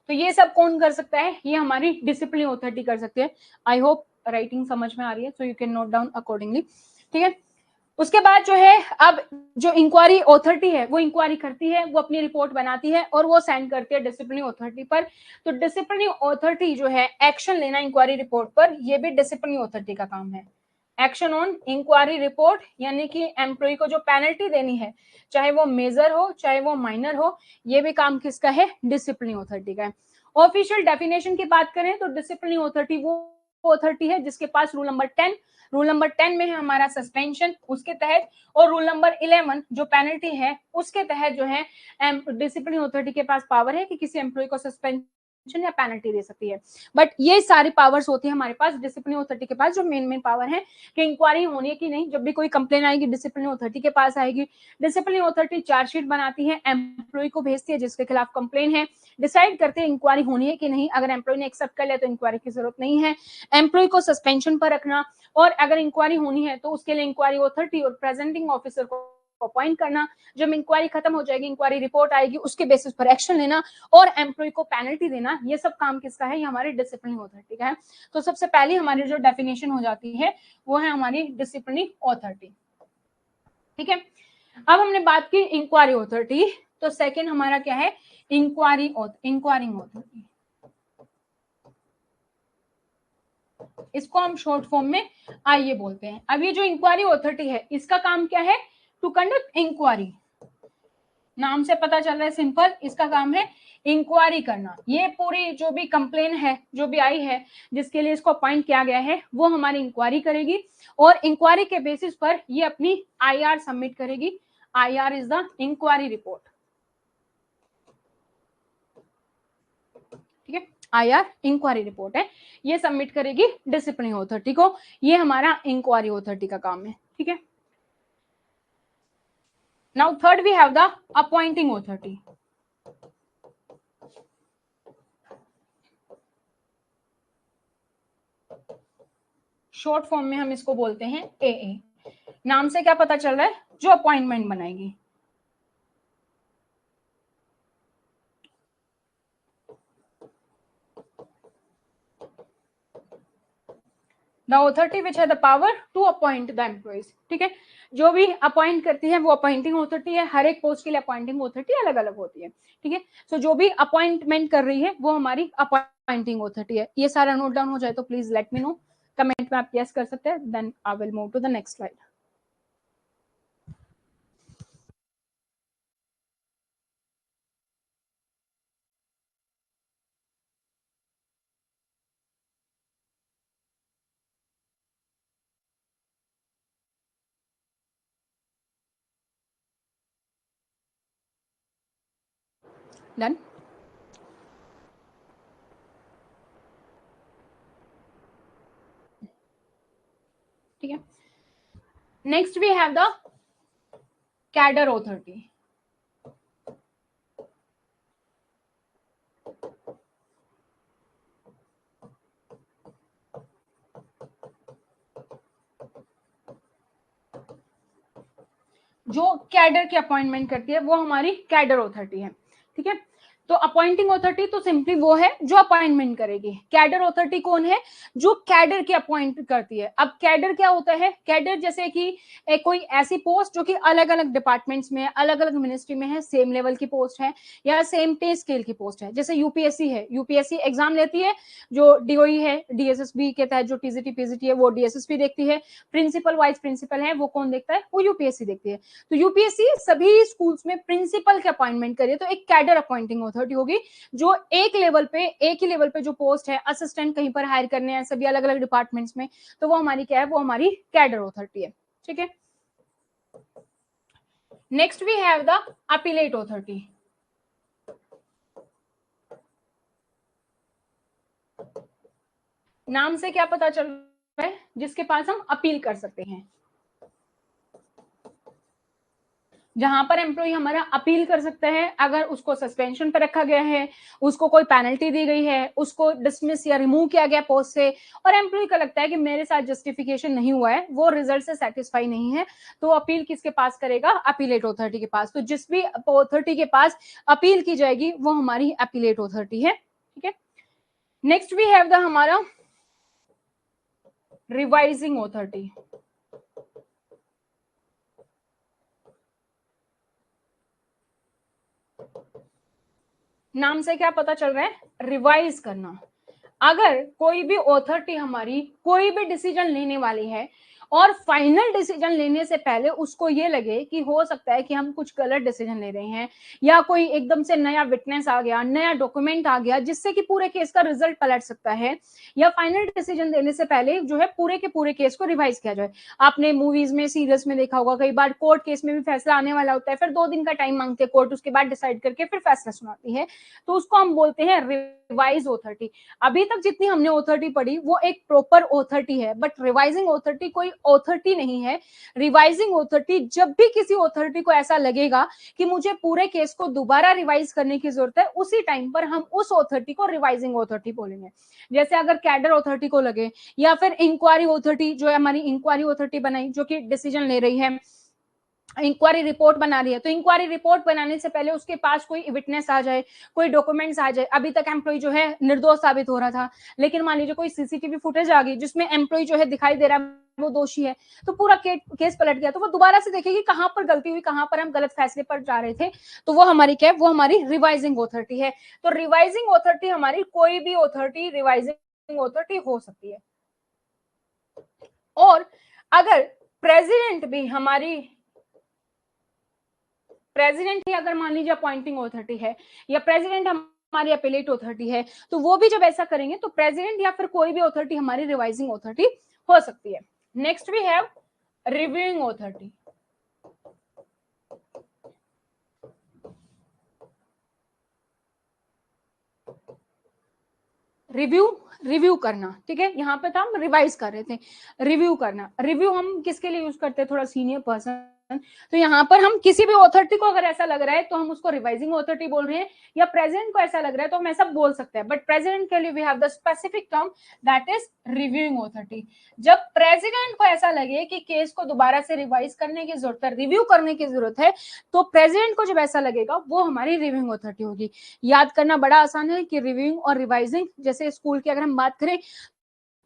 तो ये सब कौन कर सकता है, ये हमारी डिसिप्लिनरी अथॉरिटी कर सकते हैं। आई होप राइटिंग समझ में आ रही है, so you can note down accordingly. ठीक है, उसके बाद जो है, अब जो इंक्वायरी अथॉरिटी है वो इंक्वायरी करती है, वो अपनी रिपोर्ट बनाती है और वो सेंड करती है डिसिप्लिनरी अथॉरिटी पर। तो डिसिप्लिनरी अथॉरिटी जो है एक्शन लेना इंक्वायरी रिपोर्ट पर, ये भी डिसिप्लिनरी अथॉरिटी का काम है। एक्शन ऑन इंक्वायरी रिपोर्ट, यानी कि एम्प्लॉय को जो पेनल्टी देनी है, चाहे वो मेजर हो चाहे वो माइनर हो, ये भी काम किसका है? डिसिप्लिनरी अथॉरिटी का है। ऑफिशियल डेफिनेशन की बात करें तो डिसिप्लिनरी अथॉरिटी वो अथॉरिटी है जिसके पास रूल नंबर 10, रूल नंबर 10 में है हमारा सस्पेंशन, उसके तहत, और रूल नंबर 11 जो पेनल्टी है उसके तहत जो है डिसिप्लिनरी अथॉरिटी के पास पावर है कि किसी एम्प्लॉय को सस्पेंशन या पेनल्टी दे सकती है। बट ये सारी पावर्स होती है हमारे पास डिसिप्लिनरी अथॉरिटी के पास। जो मेन पावर है कि इंक्वायरी होनी है कि नहीं, जब भी कोई कंप्लेन आएगी डिसिप्लिनरी अथॉरिटी के पास आएगी, डिसिप्लिनरी अथॉरिटी चार्जशीट बनाती है, एम्प्लॉय को भेजती है जिसके खिलाफ कंप्लेन है, डिसाइड करते हैं इंक्वायरी होनी है कि नहीं, अगर एम्प्लॉय ने एक्सेप्ट कर लिया तो इंक्वायरी की जरूरत नहीं है, एम्प्लॉय को सस्पेंशन पर रखना, और अगर इंक्वायरी होनी है तो उसके लिए इंक्वायरी अथॉरिटी और प्रेजेंटिंग ऑफिसर को अपॉइंट करना, जब इंक्वायरी खत्म हो जाएगी, इंक्वायरी रिपोर्ट आएगी, उसके बेसिस पर एक्शन लेना और एम्प्लॉय को पेनल्टी देना, ये सब काम किसका है? ये हमारी डिसिप्लिनरी अथॉरिटी का है। तो सबसे पहले हमारी जो डेफिनेशन हो जाती है वो है हमारी डिसिप्लिनरी अथॉरिटी। ठीक है, अब हमने बात की इंक्वायरी अथॉरिटी, तो सेकेंड हमारा क्या है? Enquiring authority. इसको हम शॉर्ट फॉर्म में आइए बोलते हैं। अब ये जो इंक्वायरी अथॉरिटी है इसका काम क्या है? To conduct inquiry. नाम से पता चल रहा है सिंपल, इसका काम है इंक्वायरी करना। ये पूरी जो भी कंप्लेन है, जो भी आई है, जिसके लिए इसको अपॉइंट किया गया है, वो हमारी इंक्वायरी करेगी और इंक्वायरी के बेसिस पर ये अपनी आईआर सबमिट करेगी। IR is the inquiry report. ठीक है, आईआर इंक्वायरी रिपोर्ट है, ये सबमिट करेगी डिसिप्लिनरी अथॉरिटी को। ये हमारा इंक्वायरी अथॉरिटी का काम है। ठीक है, now third we have the appointing authority. Short form में हम इसको बोलते हैं एए। नाम से क्या पता चल रहा है? जो अपॉइंटमेंट बनाएगी। द अथॉरिटी विच है the power to appoint the employees. ठीक है, जो भी अपॉइंट करती है वो अपॉइंटिंग अथॉरिटी है। हर एक पोस्ट के लिए अपॉइंटिंग अथॉरिटी अलग अलग होती है। ठीक है, सो जो भी अपॉइंटमेंट कर रही है वो हमारी अपॉइंटिंग अथॉरिटी है। ये सारा नोट डाउन हो जाए तो please let me know, comment में आप यस कर सकते हैं, then I will move to the next slide. Done. ठीक है, next we have the cadre authority. जो कैडर की अपॉइंटमेंट करती है वो हमारी कैडर अथॉरिटी है। ठीक है, तो अपॉइंटिंग अथॉरिटी तो सिंपली वो है जो अपॉइंटमेंट करेगी। कैडर अथॉरिटी कौन है? जो कैडर की अपॉइंट करती है। अब कैडर क्या होता है? कैडर जैसे कि कोई ऐसी पोस्ट जो कि अलग अलग डिपार्टमेंट्स में, अलग अलग मिनिस्ट्री में है, सेम लेवल की पोस्ट है या सेम पे स्केल की पोस्ट है। जैसे यूपीएससी है, यूपीएससी एग्जाम लेती है, जो डीओई है, डीएसएसबी के तहत जो टीजीटी पीजीटी है वो डीएसएसबी देखती है, प्रिंसिपल वाइस प्रिंसिपल है वो कौन देखता है? वो यूपीएससी देखती है। तो यूपीएससी सभी स्कूल्स में प्रिंसिपल के अपॉइंटमेंट करिए तो एक कैडर अपॉइंटिंग अथॉरिटी होगी, जो एक ही लेवल पे जो पोस्ट है, असिस्टेंट कहीं पर हायर करने हैं सभी अलग अलग डिपार्टमेंट्स में, तो वो हमारी क्या है? वो हमारी कैडर अथॉरिटी है। ठीक है, next we have the appellate authority. नाम से क्या पता चल रहा है? जिसके पास हम अपील कर सकते हैं, जहां पर एम्प्लॉय हमारा अपील कर सकता है अगर उसको सस्पेंशन पर रखा गया है, उसको कोई पेनल्टी दी गई है, उसको डिसमिस या रिमूव किया गया पोस्ट से, और एम्प्लॉय को लगता है कि मेरे साथ जस्टिफिकेशन नहीं हुआ है, वो रिजल्ट से सेटिस्फाई नहीं है, तो अपील किसके पास करेगा? अपीलेट अथॉरिटी के पास। तो जिस भी अथॉरिटी के पास अपील की जाएगी वो हमारी अपीलेट अथॉरिटी है। ठीक है, नेक्स्ट वी हैव द हमारा रिवाइजिंग अथॉरिटी। नाम से क्या पता चल रहा है, रिवाइज करना। अगर कोई भी अथॉरिटी हमारी कोई भी डिसीजन लेने वाली है और फाइनल डिसीजन लेने से पहले उसको ये लगे कि हो सकता है कि हम कुछ गलत डिसीजन ले रहे हैं, या कोई एकदम से नया विटनेस आ गया, नया डॉक्यूमेंट आ गया जिससे कि पूरे केस का रिजल्ट पलट सकता है, या फाइनल डिसीजन देने से पहले जो है पूरे के पूरे केस को रिवाइज किया जाए। आपने मूवीज में, सीरियल्स में देखा होगा, कई बार कोर्ट केस में भी फैसला आने वाला होता है, फिर 2 दिन का टाइम मांगते हैं कोर्ट, उसके बाद डिसाइड करके फिर फैसला सुनाती है, तो उसको हम बोलते हैं रिवाइज अथॉरिटी। अभी तक जितनी हमने ऑथोरिटी पढ़ी वो एक प्रॉपर ऑथोरिटी है, बट रिवाइजिंग ऑथोरिटी कोई ऑथोरिटी नहीं है। रिवाइजिंग ऑथोरिटी जब भी किसी ऑथोरिटी को ऐसा लगेगा कि मुझे पूरे केस को दोबारा रिवाइज करने की जरूरत है, उसी टाइम पर हम उस ऑथोरिटी को रिवाइजिंग ऑथोरिटी बोलेंगे। जैसे अगर कैडर ऑथोरिटी को लगे, या फिर इंक्वायरी ऑथोरिटी जो है हमारी इंक्वायरी ऑथोरिटी बनाई जो कि डिसीजन ले रही है, इंक्वायरी रिपोर्ट बना रही है, तो इंक्वायरी रिपोर्ट बनाने से पहले उसके पास कोई विटनेस आ जाए, कोई डॉक्यूमेंट्स आ जाए। अभी तक एम्प्लॉय जो है निर्दोष साबित हो रहा था, लेकिन मान लीजिए कोई सीसीटीवी फुटेज आ गई जिसमें एम्प्लॉय जो है दिखाई दे रहा है वो दोषी है, तो पूरा केस पलट गया, तो वो दोबारा से देखेगी कहां पर गलती हुई, कहां पर हम गलत फैसले पर जा रहे थे, तो वो हमारी क्या है, वो हमारी रिवाइजिंग ऑथोरिटी है। तो रिवाइजिंग ऑथोरिटी हमारी कोई भी ऑथोरिटी रिवाइजिंग ऑथोरिटी हो सकती है। और अगर प्रेसिडेंट भी हमारी, प्रेसिडेंट ही अगर मान लीजिए अपॉइंटिंग ऑथोरिटी है, या प्रेसिडेंट हमारी अपीलेट ऑथोरिटी है, तो वो भी जब ऐसा करेंगे तो प्रेसिडेंट या फिर कोई भी ऑथोरिटी हमारी रिवाइजिंग ऑथोरिटी हो सकती है। Next we have reviewing authority. Review करना, ठीक है, यहाँ पे था हम रिवाइज कर रहे थे, रिव्यू करना। रिव्यू हम किसके लिए यूज करते हैं, थोड़ा सीनियर पर्सन, तो यहाँ पर हम किसी भी ऑथोरिटी को अगर ऐसा लग रहा है तो हम उसको रिवाइजिंग ऑथोरिटी बोल रहे हैं, या प्रेसिडेंट को ऐसा लग रहा है तो हम ऐसा बोल सकते हैं, बट प्रेसिडेंट के लिए we have the specific term that is reviewing authority. जब प्रेसिडेंट को ऐसा लगे कि केस को दोबारा से रिवाइज करने की जरूरत है, रिव्यू करने की जरूरत है, तो प्रेसिडेंट को जब ऐसा लगेगा वो हमारी रिव्यूइंग ऑथोरिटी होगी। याद करना बड़ा आसान है कि रिव्यूइंग और रिवाइजिंग, जैसे स्कूल की अगर हम बात करें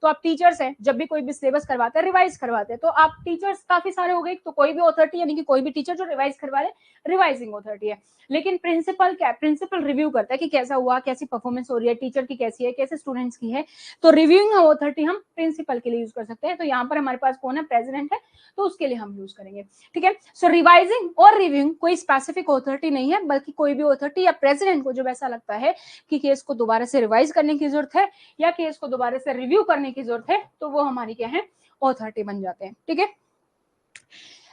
तो आप टीचर्स हैं, जब भी कोई भी सिलेबस करवाते हैं, रिवाइज करवाते हैं, तो आप टीचर्स काफी सारे हो गए, तो कोई भी ऑथोरिटी यानी कि कोई भी टीचर जो रिवाइज करवा रहे, रिवाइजिंग ऑथोरिटी है। लेकिन प्रिंसिपल क्या, प्रिंसिपल रिव्यू करता है कि कैसा हुआ, कैसी परफॉर्मेंस हो रही है, टीचर की कैसी है, कैसे स्टूडेंट्स की है, तो रिव्यूइंग ऑथोरिटी हम प्रिंसिपल के लिए यूज कर सकते हैं। तो यहाँ पर हमारे पास कौन है, प्रेसिडेंट है, तो उसके लिए हम यूज करेंगे, ठीक है। सो रिवाइजिंग और रिव्यूइंग कोई स्पेसिफिक ऑथोरिटी नहीं है, बल्कि कोई भी ऑथोरिटी या प्रेसिडेंट को जब ऐसा लगता है कि केस को दोबारा से रिवाइज करने की जरूरत है, या केस को दोबारा से रिव्यू करने की जरूरत है, तो वो हमारी क्या है, ऑथोरिटी बन जाते हैं, ठीक है।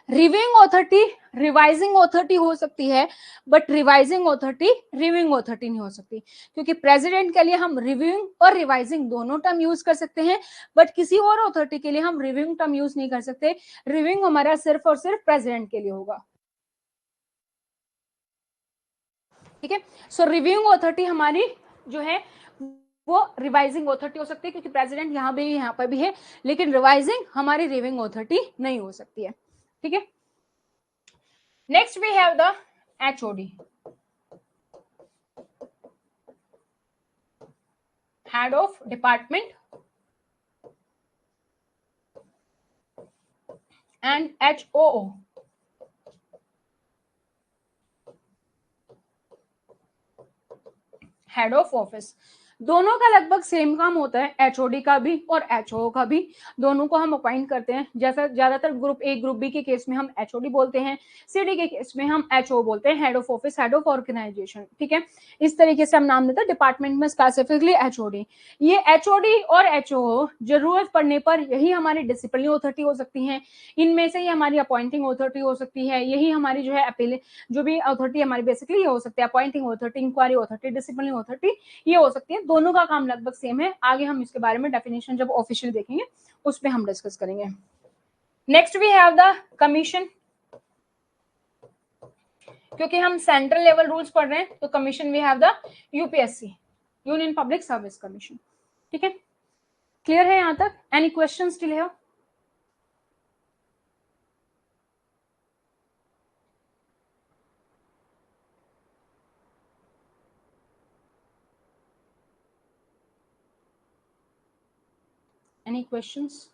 रिव्यूइंग ऑथोरिटी रिवाइजिंग ऑथोरिटी हो सकती है, but revising authority reviewing authority नहीं हो सकती, क्योंकि प्रेसिडेंट के लिए हम रिव्यूइंग और रिवाइजिंग दोनों टर्म यूज कर सकते हैं, बट किसी और ऑथोरिटी के लिए हम रिव्यूइंग टर्म यूज नहीं कर सकते। रिव्यूइंग हमारा सिर्फ और सिर्फ प्रेसिडेंट के लिए होगा, ठीक है। सो रिव्यूइंग ऑथोरिटी हमारी जो है वो रिवाइजिंग ऑथोरिटी हो सकती है, क्योंकि प्रेसिडेंट यहाँ भी यहाँ पर भी है, लेकिन रिवाइजिंग हमारी रिव्यूइंग ऑथोरिटी नहीं हो सकती है, ठीक है। Next we have the HOD, head of department and HOO, head of office. दोनों का लगभग सेम काम होता है, एचओडी का भी और एचओ का भी, दोनों को हम अपॉइंट करते हैं। जैसा ज्यादातर ग्रुप ए ग्रुप बी के केस में हम एचओडी बोलते हैं, सीडी के केस में हम एचओ बोलते हैं, head of office, head of organization, ठीक है। इस तरीके से हम नाम देते हैं डिपार्टमेंट में स्पेसिफिकली एचओडी। ये एचओडी और एचओ जरूरत पड़ने पर यही हमारी डिसिप्लिनरी अथॉरिटी हो सकती है, इनमें से ही हमारी अपॉइंटिंग अथॉरिटी हो सकती है, यही हमारी जो है अपील, जो भी अथॉरिटी हमारी बेसिकली ये हो सकती है, appointing authority, inquiry authority, disciplinary authority, ये हो सकती है। दोनों का काम लगभग सेम है, आगे हम इसके बारे में डेफिनेशन जब ऑफिशियल देखेंगे उसमें हम डिस्कस करेंगे। Next we have the commission, क्योंकि हम सेंट्रल लेवल रूल्स पढ़ रहे हैं तो commission we have the UPSC, union public service commission, ठीक है। क्लियर है यहां तक? एनी क्वेश्चन स्टिल है? Any questions?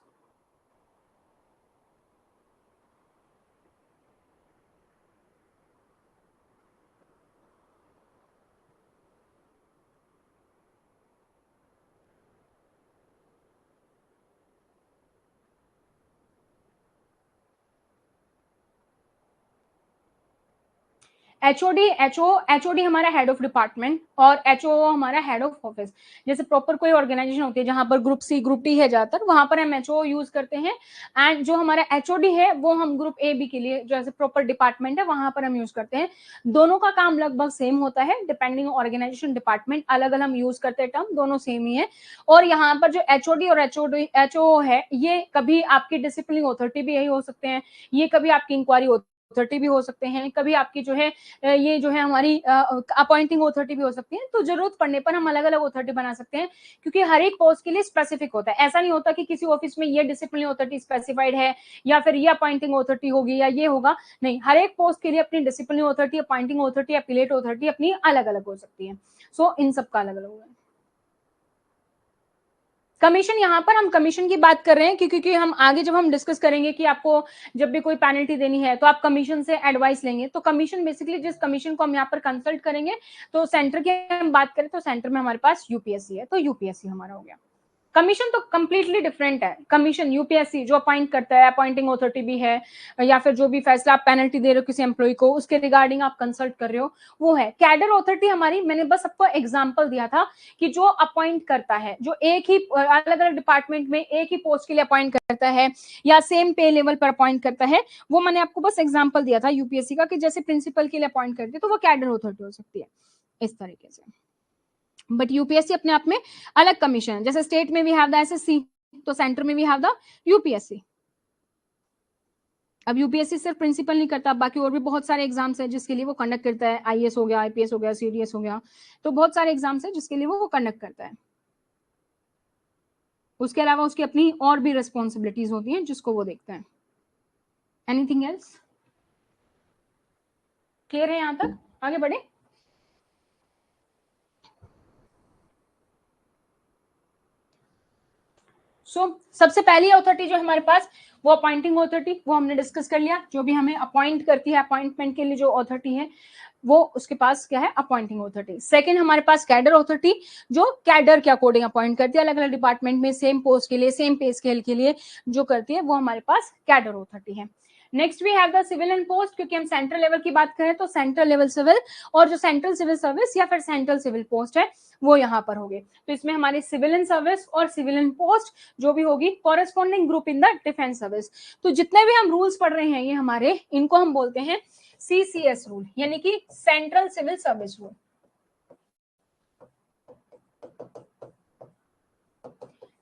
एचओडी हमारा हेड ऑफ डिपार्टमेंट और एचओ हमारा हेड ऑफ ऑफिस। जैसे प्रॉपर कोई ऑर्गेनाइजेशन होती है जहां पर ग्रुप सी ग्रुप टी है ज्यादातर, वहां पर हम एचओ यूज करते हैं। एंड जो हमारा एचओडी है वो हम ग्रुप ए बी के लिए जो ऐसे प्रॉपर डिपार्टमेंट है वहां पर हम यूज करते हैं। दोनों का काम लगभग सेम होता है, डिपेंडिंग ऑर्गेनाइजेशन डिपार्टमेंट अलग अलग हम यूज करते हैं, टर्म दोनों सेम ही है। और यहाँ पर जो एचओडी और एचओ है, ये कभी आपकी डिसिप्लिन अथॉरिटी भी यही हो सकते हैं, ये कभी आपकी इंक्वायरी अथॉरिटी भी हो सकते हैं, कभी आपकी जो है ये जो है हमारी अपॉइंटिंग अथॉरिटी भी हो सकती है। तो जरूरत पड़ने पर हम अलग अलग अथॉरिटी बना सकते हैं, क्योंकि हर एक पोस्ट के लिए स्पेसिफिक होता है। ऐसा नहीं होता कि किसी ऑफिस में ये डिसिप्लिन अथॉरिटी स्पेसिफाइड है या फिर ये अपॉइंटिंग अथॉरिटी होगी या ये होगा, नहीं, हर एक पोस्ट के लिए अपनी discipline authority, appointing authority, appellate authority अपनी अलग अलग हो सकती है। सो इन सब का अलग अलग होगा। कमीशन, यहाँ पर हम कमीशन की बात कर रहे हैं क्योंकि हम आगे जब हम डिस्कस करेंगे कि आपको जब भी कोई पेनल्टी देनी है तो आप कमीशन से एडवाइस लेंगे। तो कमीशन बेसिकली जिस कमीशन को हम यहाँ पर कंसल्ट करेंगे, तो सेंटर की हम बात करें तो सेंटर में हमारे पास यूपीएससी है, तो यूपीएससी हमारा हो गया। कमीशन तो कंप्लीटली डिफरेंट है। कमीशन यूपीएससी जो अपॉइंट करता है, अपॉइंटिंग अथॉरिटी भी है, या फिर जो भी फैसला आप पेनल्टी दे रहे हो किसी एम्प्लॉय को उसके रिगार्डिंग आप कंसल्ट कर रहे हो, वो है। कैडर अथॉरिटी हमारी, मैंने बस आपको एग्जांपल दिया था कि जो अपॉइंट करता है, जो एक ही अलग अलग डिपार्टमेंट में एक ही पोस्ट के लिए अपॉइंट करता है या सेम पे लेवल पर अपॉइंट करता है, वो मैंने आपको बस एग्जाम्पल दिया था यूपीएससी का, कि जैसे प्रिंसिपल के लिए अपॉइंट करती है तो वो कैडर अथॉरिटी हो सकती है, इस तरीके से। बट यूपीएससी अपने आप में अलग कमीशन है। जैसे स्टेट में वी हैव द एसएससी, तो सेंटर में वी हैव द यूपीएससी। अब यूपीएससी सिर्फ प्रिंसिपल नहीं करता, बाकी और भी बहुत सारे एग्जाम्स हैं जिसके लिए वो कंडक्ट करता है। आईएएस हो गया, आईपीएस हो गया, सीडीएस हो गया, तो बहुत सारे एग्जाम्स हैं जिसके लिए वो कंडक्ट करता है। उसके अलावा उसकी अपनी और भी रिस्पॉन्सिबिलिटीज होती हैं जिसको वो देखते हैं। Anything else? क्लियर है? यहां तक आगे बढ़े। सबसे पहली अथॉरिटी जो हमारे पास वो अपॉइंटिंग अथॉरिटी, वो हमने डिस्कस कर लिया। जो भी हमें अपॉइंट करती है, अपॉइंटमेंट के लिए जो अथॉरिटी है वो उसके पास क्या है, अपॉइंटिंग अथॉरिटी। सेकंड हमारे पास कैडर अथॉरिटी, जो कैडर के अकॉर्डिंग अपॉइंट करती है, अलग अलग डिपार्टमेंट में सेम पोस्ट के लिए, सेम पे स्केल के लिए जो करती है, वो हमारे पास कैडर अथॉरिटी है। Next we have the civilian post, क्योंकि हम सेंट्रल लेवल की बात करें तो सेंट्रल लेवल सिविल और जो सेंट्रल सिविल सर्विस या फिर सेंट्रल सिविल पोस्ट है वो यहाँ पर होगी। तो इसमें हमारी सिविलियन सर्विस और सिविलियन पोस्ट जो भी होगी, corresponding group in the defence service. तो जितने भी हम रूल्स पढ़ रहे हैं ये हमारे, इनको हम बोलते हैं सीसीएस रूल, यानी कि सेंट्रल सिविल सर्विस रूल।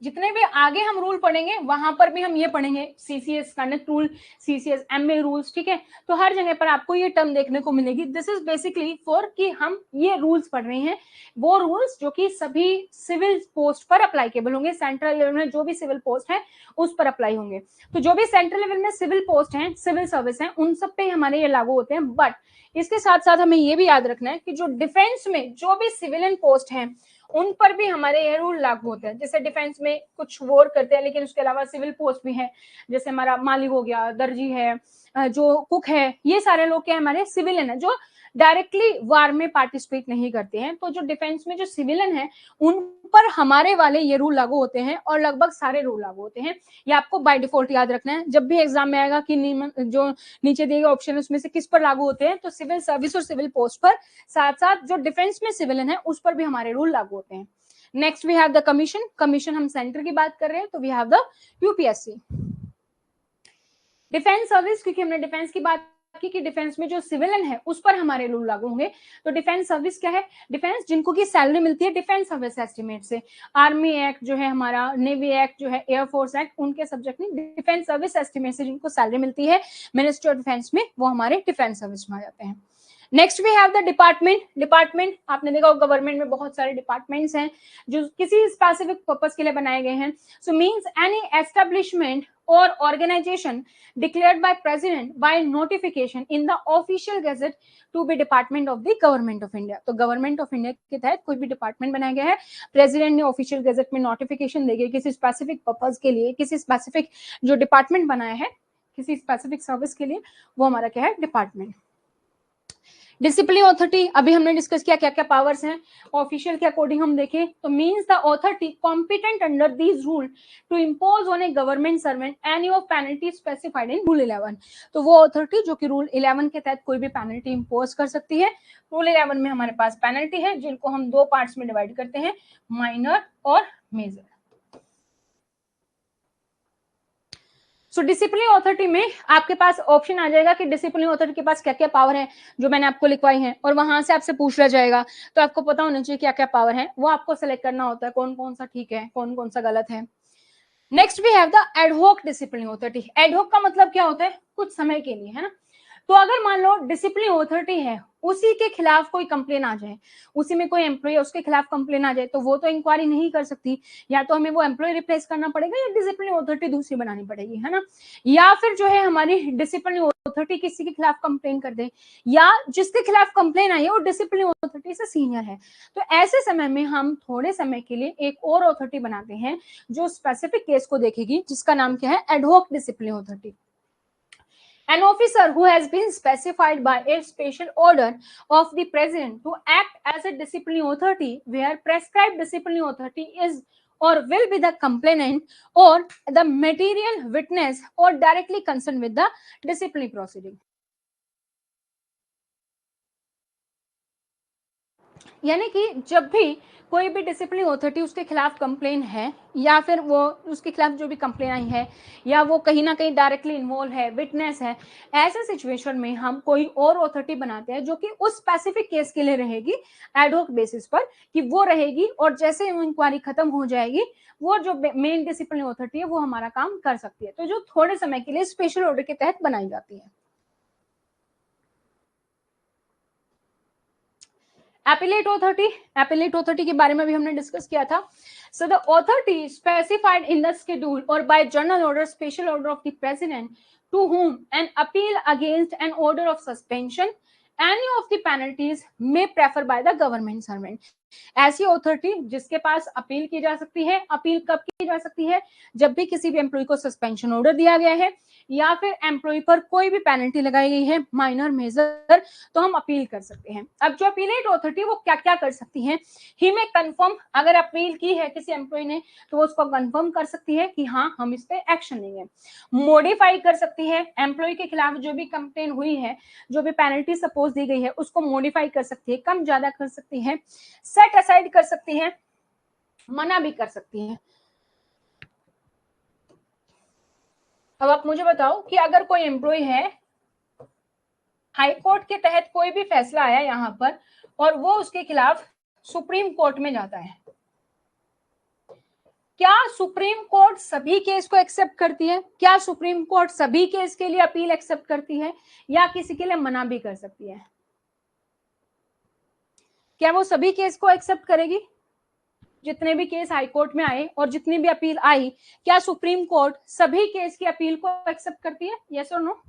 जितने भी आगे हम रूल पढ़ेंगे वहां पर भी हम ये पढ़ेंगे, CCS conduct rule, CCS MA rules, ठीक है। तो हर जगह पर आपको ये टर्म देखने को मिलेगी। दिस इज बेसिकली फॉर कि हम ये रूल्स पढ़ रहे हैं, वो रूल्स जो कि सभी सिविल पोस्ट पर अप्लाईकेबल होंगे। सेंट्रल लेवल में जो भी सिविल पोस्ट है उस पर अप्लाई होंगे। तो जो भी सेंट्रल लेवल में सिविल पोस्ट है, सिविल सर्विस है, उन सब पे हमारे ये लागू होते हैं। बट इसके साथ साथ हमें ये भी याद रखना है कि जो डिफेंस में जो भी सिविलियन पोस्ट है उन पर भी हमारे ये रूल लागू होते हैं। जैसे डिफेंस में कुछ वॉर करते हैं, लेकिन उसके अलावा सिविल पोस्ट भी है, जैसे हमारा माली हो गया, दर्जी है, जो कुक है, ये सारे लोग क्या हमारे सिविलियन है, जो डायरेक्टली वार में पार्टिसिपेट नहीं करते हैं। तो जो डिफेंस में जो सिविलियन है उन पर हमारे वाले ये रूल लागू होते हैं, और लगभग सारे रूल लागू होते हैं। ये आपको बाय डिफॉल्ट याद रखना है। जब भी एग्जाम में आएगा कि जो नीचे दिए गए ऑप्शन उसमें से किस पर लागू होते हैं, तो सिविल सर्विस और सिविल पोस्ट पर, साथ साथ जो डिफेंस में सिविलियन है उस पर भी हमारे रूल लागू होते हैं। Next we have the commission. Commission हम सेंटर की बात कर रहे हैं तो we have the UPSC. Defence service, क्योंकि हमने डिफेंस की बात कि डिफेंस में जो सिविलियन है उस पर हमारे रूल लागू होंगे। तो डिफेंस सर्विस क्या है, डिफेंस जिनको की सैलरी मिलती है डिफेंस सर्विस एस्टिमेट से, आर्मी एक्ट जो है हमारा, नेवी एक्ट जो है, एयरफोर्स एक्ट, उनके सब्जेक्ट में डिफेंस सर्विस एस्टिमेट से जिनको सैलरी मिलती है मिनिस्ट्री ऑफ डिफेंस में, वो हमारे डिफेंस सर्विस में आ जाते हैं। Next we have the department. Department आपने देखा गवर्नमेंट में बहुत सारे डिपार्टमेंट्स हैं जो किसी स्पेसिफिक पर्पस के लिए बनाए गए हैं। सो means any establishment or organization declared by president by notification in the official gazette to be department of the government of India। तो गवर्नमेंट ऑफ इंडिया के तहत कोई भी डिपार्टमेंट बनाया गया है, प्रेसिडेंट ने ऑफिशियल गazette में नोटिफिकेशन देके किसी स्पेसिफिक पर्पस के लिए, किसी स्पेसिफिक जो डिपार्टमेंट बनाया है किसी स्पेसिफिक सर्विस के लिए, वो हमारा क्या है, डिपार्टमेंट। डिसिप्लिन ऑथोरिटी अभी हमने डिस्कस किया क्या क्या पावर्स हैं। ऑफिशियल के अकॉर्डिंग हम देखें तो means the authority competent under these rule to impose on a government servant any of penalty specified in rule 11। तो वो ऑथोरिटी जो कि रूल 11 के तहत कोई भी पेनल्टी इम्पोज कर सकती है। रूल 11 में हमारे पास पेनल्टी है जिनको हम दो पार्ट्स में डिवाइड करते हैं, माइनर और मेजर। सो डिसिप्लिन ऑथोरिटी में आपके पास ऑप्शन आ जाएगा कि डिसिप्लिन ऑथोरिटी के पास क्या क्या पावर है जो मैंने आपको लिखवाई है, और वहां से आपसे पूछ लिया जाएगा तो आपको पता होना चाहिए क्या क्या पावर है, वो आपको सेलेक्ट करना होता है कौन कौन सा ठीक है कौन कौन सा गलत है। Next we have the ad hoc discipline authority. Ad hoc का मतलब क्या होता है, कुछ समय के लिए, है ना। तो अगर मान लो डिसिप्लिन ऑथोरिटी है, उसी के खिलाफ कोई कंप्लेन आ जाए, उसी में कोई एम्प्लॉय उसके खिलाफ कंप्लेन आ जाए, तो वो तो इंक्वायरी नहीं कर सकती, या तो हमें वो एम्प्लॉय रिप्लेस करना पड़ेगा या डिसिप्लिन ऑथोरिटी दूसरी बनानी पड़ेगी, है ना। या फिर जो है हमारी डिसिप्लिन ऑथोरिटी किसी के खिलाफ कंप्लेन कर दे, या जिसके खिलाफ कंप्लेन आई है वो डिसिप्लिन ऑथोरिटी से सीनियर है, तो ऐसे समय में हम थोड़े समय के लिए एक और ऑथोरिटी बनाते हैं जो स्पेसिफिक केस को देखेगी, जिसका नाम क्या है, ad hoc discipline authority. An officer who has been specified by a special order of the president to act as a disciplinary authority where prescribed disciplinary authority is or will be the complainant or the material witness or directly concerned with the disciplinary proceeding। यानी कि जब भी कोई भी discipline authority उसके खिलाफ complain है, या फिर वो उसके खिलाफ जो भी कंप्लेन आई है, या वो कहीं ना कहीं डायरेक्टली इन्वॉल्व है, विटनेस है, ऐसे सिचुएशन में हम कोई और ऑथोरिटी बनाते हैं जो कि उस स्पेसिफिक केस के लिए रहेगी एडहॉक बेसिस पर, कि वो रहेगी और जैसे इंक्वायरी खत्म हो जाएगी वो जो मेन डिसिप्लिन ऑथोरिटी है वो हमारा काम कर सकती है, तो जो थोड़े समय के लिए स्पेशल ऑर्डर के तहत बनाई जाती है। एपिलेट ऑथोरिटी, एपिलेट ऑथोरिटी के बारे में भी हमने डिस्कस किया था। So the authority specified in the schedule और by general order special order of the president to whom an appeal against an order of suspension any of the penalties may prefer by the government servant। ऐसी authority जिसके पास appeal की जा सकती है। Appeal कब की जा सकती है, जब भी किसी भी एम्प्लॉय को सस्पेंशन ऑर्डर दिया गया है या फिर एम्प्लॉय पर कोई भी पेनल्टी लगाई गई है, माइनर मेजर, तो हम अपील कर सकते हैं। अब जो अपीलेट ऑथोरिटी वो क्या क्या कर सकती है, ही में कंफर्म, अगर अपील की है किसी एम्प्लॉय ने तो वो उसको कंफर्म कर सकती है कि हाँ हम इस पे एक्शन लेंगे। मॉडिफाई कर सकती है, एम्प्लॉय के खिलाफ जो भी कंप्लेन हुई है, जो भी पेनल्टी सपोज दी गई है उसको मॉडिफाई कर सकती है, कम ज्यादा कर सकती है, सेट असाइड कर सकती है, मना भी कर सकती है। अब आप मुझे बताओ कि अगर कोई एम्प्लॉय है, हाई कोर्ट के तहत कोई भी फैसला आया यहां पर और वो उसके खिलाफ सुप्रीम कोर्ट में जाता है, क्या सुप्रीम कोर्ट सभी केस को एक्सेप्ट करती है? क्या सुप्रीम कोर्ट सभी केस के लिए अपील एक्सेप्ट करती है या किसी के लिए मना भी कर सकती है? क्या वो सभी केस को एक्सेप्ट करेगी? जितने भी केस हाई कोर्ट में आए और जितनी भी अपील आई, क्या सुप्रीम कोर्ट सभी केस की अपील को एक्सेप्ट करती है? यस और नो?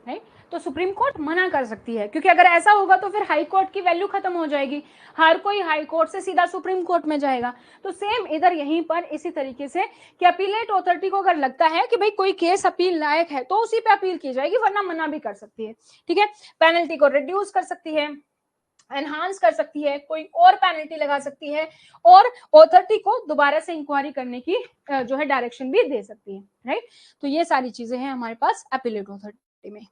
राइट, तो सुप्रीम कोर्ट मना कर सकती है, क्योंकि अगर ऐसा होगा तो फिर हाई कोर्ट की वैल्यू खत्म हो जाएगी, हर कोई हाई कोर्ट से सीधा सुप्रीम कोर्ट में जाएगा। तो सेम इधर यहीं पर इसी तरीके से कि अपीलेट ऑथोरिटी को अगर लगता है कि भाई कोई केस अपील लायक है तो उसी पे अपील की जाएगी, वरना मना भी कर सकती है। ठीक है, पेनल्टी को रिड्यूस कर सकती है, एनहांस कर सकती है, कोई और पेनल्टी लगा सकती है, और ऑथोरिटी को दोबारा से इंक्वायरी करने की जो है डायरेक्शन भी दे सकती है। राइट, तो ये सारी चीजें हैं हमारे पास अपीलेट ऑथोरिटी में।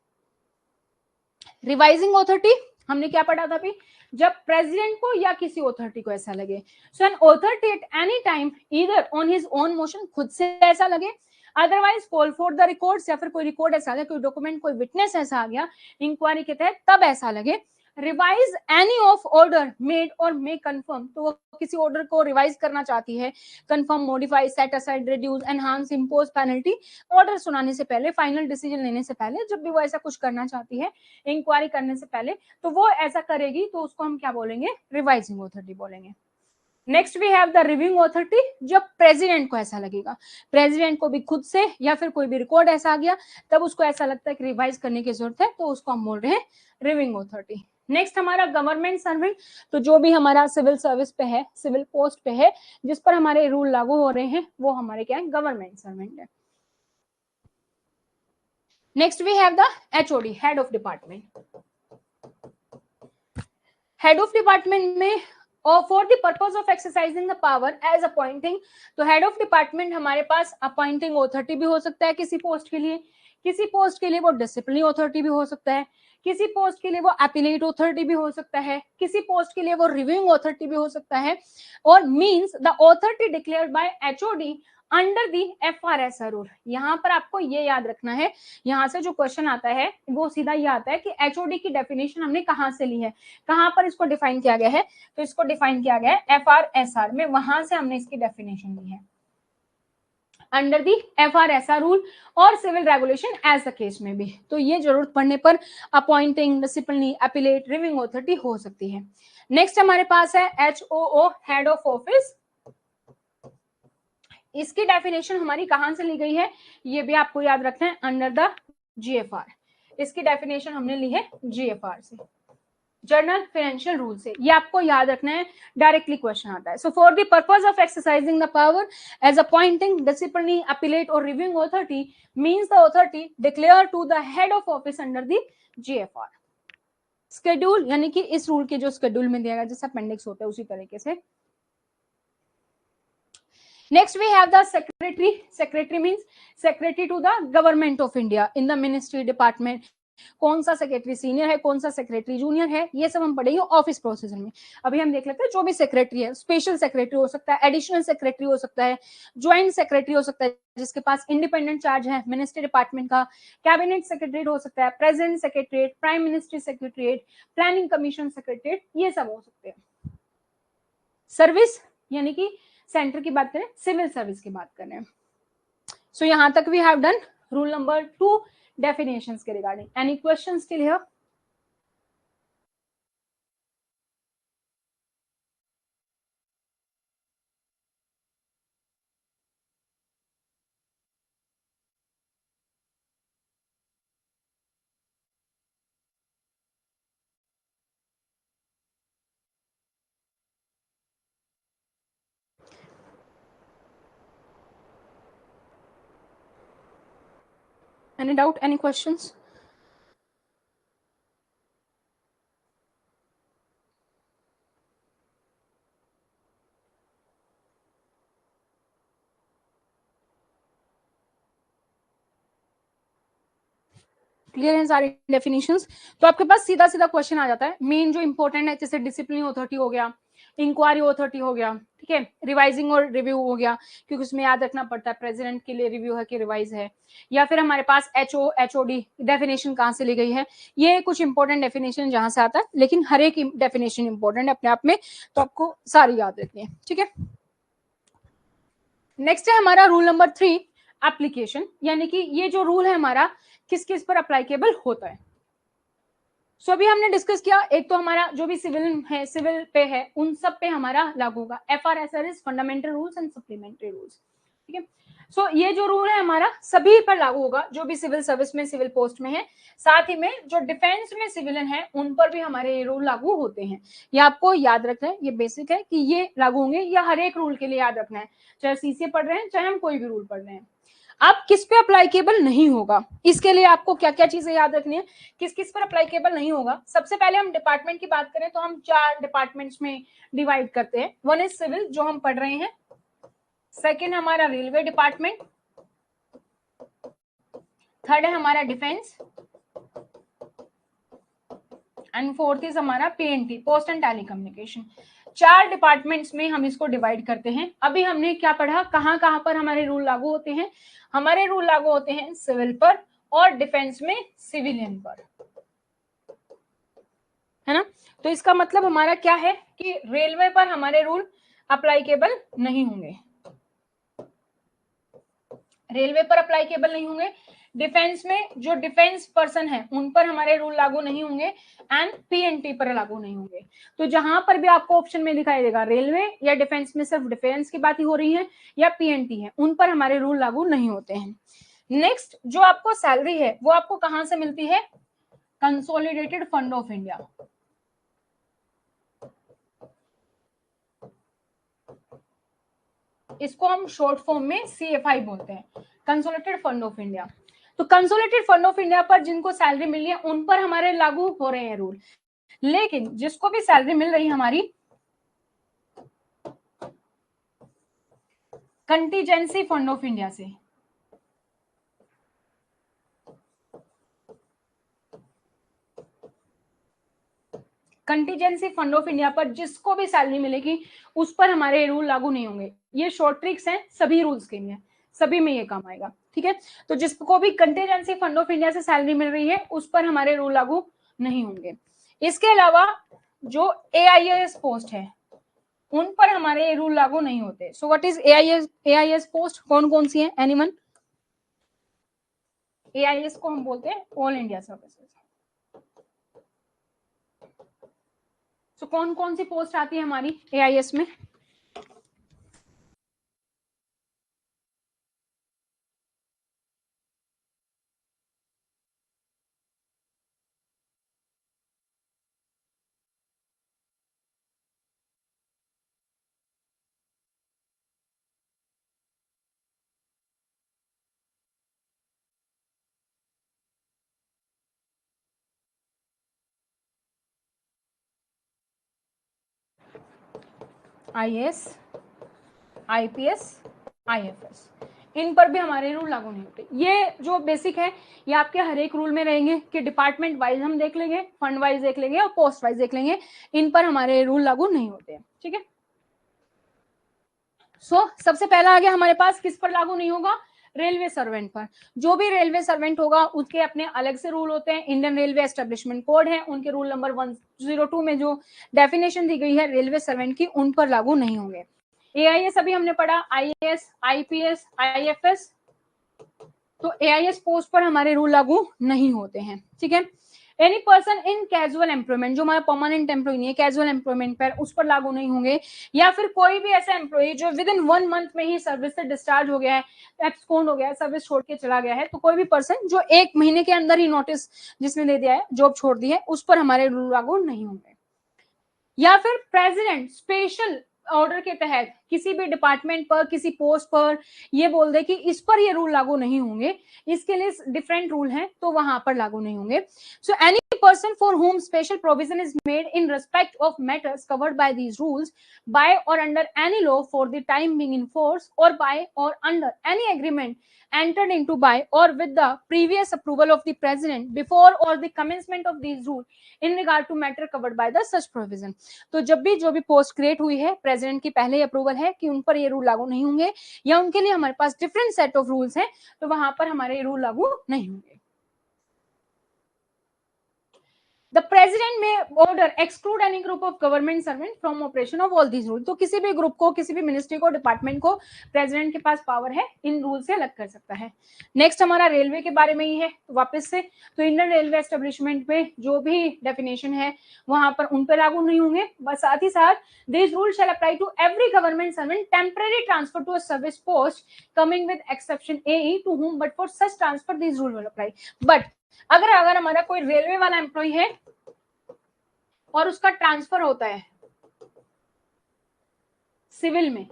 रिवाइजिंग ऑथोरिटी हमने क्या पढ़ा था अभी, जब प्रेसिडेंट को या किसी ऑथोरिटी को ऐसा लगे, so an authority at any time either on his own motion, खुद से ऐसा लगे, otherwise call for the records, या फिर कोई रिकॉर्ड ऐसा आ गया, कोई डॉक्यूमेंट, कोई विटनेस ऐसा आ गया इंक्वायरी के तहत, तब ऐसा लगे, revise any of order made और मे कंफर्म, तो वो किसी ऑर्डर को रिवाइज करना चाहती है, confirm, modify, set aside, reduce, enhance, impose penalty, order सुनाने से पहले, फाइनल डिसीजन लेने से पहले, जब भी वो ऐसा कुछ करना चाहती है इंक्वायरी करने से पहले, तो वो ऐसा करेगी, तो उसको हम क्या बोलेंगे, रिवाइजिंग ऑथोरिटी बोलेंगे। Next we have the reviewing authority, जब प्रेसिडेंट को ऐसा लगेगा, प्रेसिडेंट को भी खुद से या फिर कोई भी रिकॉर्ड ऐसा आ गया, तब उसको ऐसा लगता है कि रिवाइज करने की जरूरत है, तो उसको हम बोल रहे हैं रिव्यूइंग ऑथोरिटी। नेक्स्ट हमारा गवर्नमेंट सर्वेंट, तो जो भी हमारा सिविल सर्विस पे है, सिविल पोस्ट पे है, जिस पर हमारे रूल लागू हो रहे हैं, वो हमारे क्या है, गवर्नमेंट सर्वेंट है। Next we have the HOD, head of department. Head of department में और for the purpose of exercising the power as appointing, तो हेड ऑफ डिपार्टमेंट हमारे पास अपॉइंटिंग ऑथोरिटी भी हो सकता है किसी पोस्ट के लिए, किसी पोस्ट के लिए वो डिसिप्लिनरी ऑथोरिटी भी हो सकता है, किसी पोस्ट के लिए वो अपीलेट ऑथोरिटी भी हो सकता है, किसी पोस्ट के लिए वो रिव्यूइंग ऑथोरिटी भी हो सकता है, और means the authority declared by HOD under the FRSR rule. यहाँ पर आपको ये याद रखना है, यहाँ से जो क्वेश्चन आता है वो सीधा ये आता है कि HOD की डेफिनेशन हमने कहाँ से ली है, कहाँ पर इसको डिफाइन किया गया है, तो इसको डिफाइन किया गया है FRSR में, वहां से हमने इसकी डेफिनेशन ली है, अंडर दी FRSR रूल और civil regulation as the case में भी। तो ये जरूरत पड़ने पर appointing, disciplinary, appellate, reviewing authority हो सकती है। नेक्स्ट हमारे पास है HOO, हेड ऑफ ऑफिस। इसकी डेफिनेशन हमारी कहां से ली गई है, ये भी आपको याद रखना है, अंडर द GFR। इसकी डेफिनेशन हमने ली है GFR से, जर्नल फाइनेंशियल रूल से, ये आपको याद रखना है, डायरेक्टली क्वेश्चन आता है। So for the purpose of exercising the power as appointing, disciplinary, appellate और reviewing authority means the authority declare to the head of office under the GFR schedule, यानी कि इस रूल के जो शेड्यूल में दिया गया जैसा अपेंडिक्स होता है उसी तरीके से। Next we have the secretary. Secretary means secretary to the government of India in the ministry department. कौन सा सेक्रेटरी सीनियर है, कौन सा सेक्रेटरी जूनियर है, ये सब हम पढ़ेंगे ऑफिस प्रोसीजर में। अभी हम देख लेते हैं जो भी सेक्रेटरी है, स्पेशल सेक्रेटरी हो सकता है, एडिशनल सेक्रेटरी हो सकता है, ज्वाइंट सेक्रेटरी हो सकता है जिसके पास इंडिपेंडेंट चार्ज है मिनिस्ट्री डिपार्टमेंट का, कैबिनेट सेक्रेटरी हो सकता है, president secretariat, prime ministry secretariat, planning commission secretariat, ये सब हो सकते हैं। सर्विस यानी कि सेंटर की बात करें, सिविल सर्विस की बात करें। सो यहां तक we have done rule number 2 definitions के regarding. Any questions still here? Any doubt? Any questions? Clear है सारी डेफिनेशंस? तो आपके पास सीधा सीधा क्वेश्चन आ जाता है। मेन जो इंपॉर्टेंट है जैसे डिसिप्लिन ऑथोरिटी हो गया, इंक्वायरी ऑथोरिटी हो गया, ठीक है, रिवाइजिंग और रिव्यू हो गया, क्योंकि उसमें याद रखना पड़ता है प्रेसिडेंट के लिए रिव्यू है कि रिवाइज है, या फिर हमारे पास HO HOD डेफिनेशन कहाँ से ली गई है, ये कुछ इंपॉर्टेंट डेफिनेशन जहां से आता है, लेकिन हर एक डेफिनेशन इंपॉर्टेंट है अपने आप में, तो आपको सारी याद रखनी है, ठीक है। नेक्स्ट है हमारा रूल नंबर 3 एप्लीकेशन, यानी कि ये जो रूल है हमारा किस किस पर अप्लाइकेबल होता है। सो अभी हमने डिस्कस किया, एक तो हमारा जो भी सिविल है, सिविल पे है, उन सब पे हमारा लागू होगा FRSR is fundamental rules and supplementary rules, ठीक है। सो ये जो रूल है हमारा सभी पर लागू होगा जो भी सिविल सर्विस में, सिविल पोस्ट में है, साथ ही में जो डिफेंस में सिविलियन है उन पर भी हमारे ये रूल लागू होते हैं। ये आपको याद रखना है, ये बेसिक है कि ये लागू होंगे, या हर एक रूल के लिए याद रखना है, चाहे CCA पढ़ रहे हैं चाहे हम कोई भी रूल पढ़ रहे हैं। अब किस पे अप्लाइकेबल नहीं होगा, इसके लिए आपको क्या क्या चीजें याद रखनी है, किस किस पर अप्लाइकेबल नहीं होगा। सबसे पहले हम डिपार्टमेंट की बात करें तो हम 4 डिपार्टमेंट्स में डिवाइड करते हैं। वन इज सिविल जो हम पढ़ रहे हैं, सेकेंड हमारा रेलवे डिपार्टमेंट, थर्ड है हमारा डिफेंस, एंड फोर्थ इज हमारा PNT, post and telecommunication. 4 departments में हम इसको डिवाइड करते हैं। अभी हमने क्या पढ़ा, कहां कहां पर हमारे रूल लागू होते हैं, हमारे रूल लागू होते हैं सिविल पर और डिफेंस में सिविलियन पर, है ना। तो इसका मतलब हमारा क्या है कि रेलवे पर हमारे रूल अप्लाइकेबल नहीं होंगे, रेलवे पर अप्लाइकेबल नहीं होंगे, डिफेंस में जो डिफेंस पर्सन है उन पर हमारे रूल लागू नहीं होंगे, एंड PNT पर लागू नहीं होंगे। तो जहां पर भी आपको ऑप्शन में दिखाई देगा रेलवे या डिफेंस में सिर्फ डिफेंस की बात ही हो रही है या PNT है, उन पर हमारे रूल लागू नहीं होते हैं। नेक्स्ट जो आपको सैलरी है वो आपको कहां से मिलती है, कंसोलिडेटेड फंड ऑफ इंडिया, इसको हम शॉर्ट फॉर्म में CFI बोलते हैं, कंसोलिडेटेड फंड ऑफ इंडिया। तो कंसोलिडेटेड फंड ऑफ इंडिया पर जिनको सैलरी मिल रही है उन पर हमारे लागू हो रहे हैं रूल, लेकिन जिसको भी सैलरी मिल रही है हमारी कंटीजेंसी फंड ऑफ इंडिया से, कंटीजेंसी फंड ऑफ इंडिया पर जिसको भी सैलरी मिलेगी उस पर हमारे रूल लागू नहीं होंगे। ये शॉर्ट ट्रिक्स हैं, सभी रूल्स के लिए, सभी में ये काम आएगा, ठीक है। तो जिसको भी कंटीजेंसी फंड ऑफ इंडिया से सैलरी मिल रही है उस पर हमारे रूल लागू नहीं होंगे। इसके अलावा जो AIS पोस्ट है उन पर हमारे रूल लागू नहीं होते। So what is AIS post, कौन कौन सी है, एनीवन? AIS को हम बोलते हैं ऑल इंडिया सर्विसेज। सो कौन कौन सी पोस्ट आती है हमारी AIS में? IAS, IPS, IFS, इन पर भी हमारे रूल लागू नहीं होते। ये जो बेसिक है ये आपके हर एक रूल में रहेंगे कि डिपार्टमेंट वाइज हम देख लेंगे, फंड वाइज देख लेंगे और पोस्ट वाइज देख लेंगे, इन पर हमारे रूल लागू नहीं होते हैं, ठीक है। सो सबसे पहला आ गया हमारे पास, किस पर लागू नहीं होगा? रेलवे सर्वेंट पर। जो भी रेलवे सर्वेंट होगा उसके अपने अलग से रूल होते हैं। इंडियन रेलवे एस्टेब्लिशमेंट कोड है, उनके रूल नंबर 102 में जो डेफिनेशन दी गई है रेलवे सर्वेंट की, उन पर लागू नहीं होंगे। AIS अभी हमने पढ़ा, IAS, IPS, IFS, तो AIS पोस्ट पर हमारे रूल लागू नहीं होते हैं, ठीक है। Any person in casual employment, जो हमारा परमानेंट एम्प्लॉय नहीं है, कैजुअल एम्प्लॉयमेंट पर उस पर लागू नहीं होंगे। या फिर कोई भी ऐसा एम्प्लॉय जो विद इन 1 मंथ में ही सर्विस से डिस्चार्ज हो गया है, एब्सकॉन्ड हो गया है, सर्विस छोड़ के चला गया है, तो कोई भी पर्सन जो 1 महीने के अंदर ही नोटिस जिसने दे दिया है, जॉब छोड़ दी है, उस पर हमारे रूल लागू नहीं होंगे। या फिर प्रेसिडेंट स्पेशल ऑर्डर के तहत किसी भी डिपार्टमेंट पर, किसी पोस्ट पर ये बोल दे कि इस पर ये रूल लागू नहीं होंगे, इसके लिए डिफरेंट रूल हैं, तो वहां पर लागू नहीं होंगे। So any person for whom special provision is made in respect of matters covered by these rules by or under any law for the time being in force or by or under any agreement entered into by or with the previous approval of the president before or the commencement of these rules in regard to matter covered by the such provision। तो जब भी जो भी post create हुई है, president की पहले ही approval है कि उन पर ये रूल लागू नहीं होंगे, या उनके लिए हमारे पास डिफरेंट सेट ऑफ रूल्स हैं, तो वहां पर हमारे रूल लागू नहीं होंगे। The president may order exclude any group of government servant from operation of all these rules। तो किसी भी ग्रुप को, किसी भी मिनिस्ट्री को, डिपार्टमेंट को प्रेसिडेंट के पास पावर है इन रूल से अलग कर सकता है। नेक्स्ट हमारा रेलवे के बारे में ही है, तो वापस से, तो इंडियन रेलवे एस्टेब्लिशमेंट में जो भी डेफिनेशन है वहां पर उन पर लागू नहीं होंगे। बस साथ ही साथ this rule shall apply to every government servant temporary transfer to a service post coming with exception AE to whom but for such transfer these rule will apply। But अगर हमारा कोई रेलवे वाला एम्प्लॉय है और उसका transfer होता है civil में,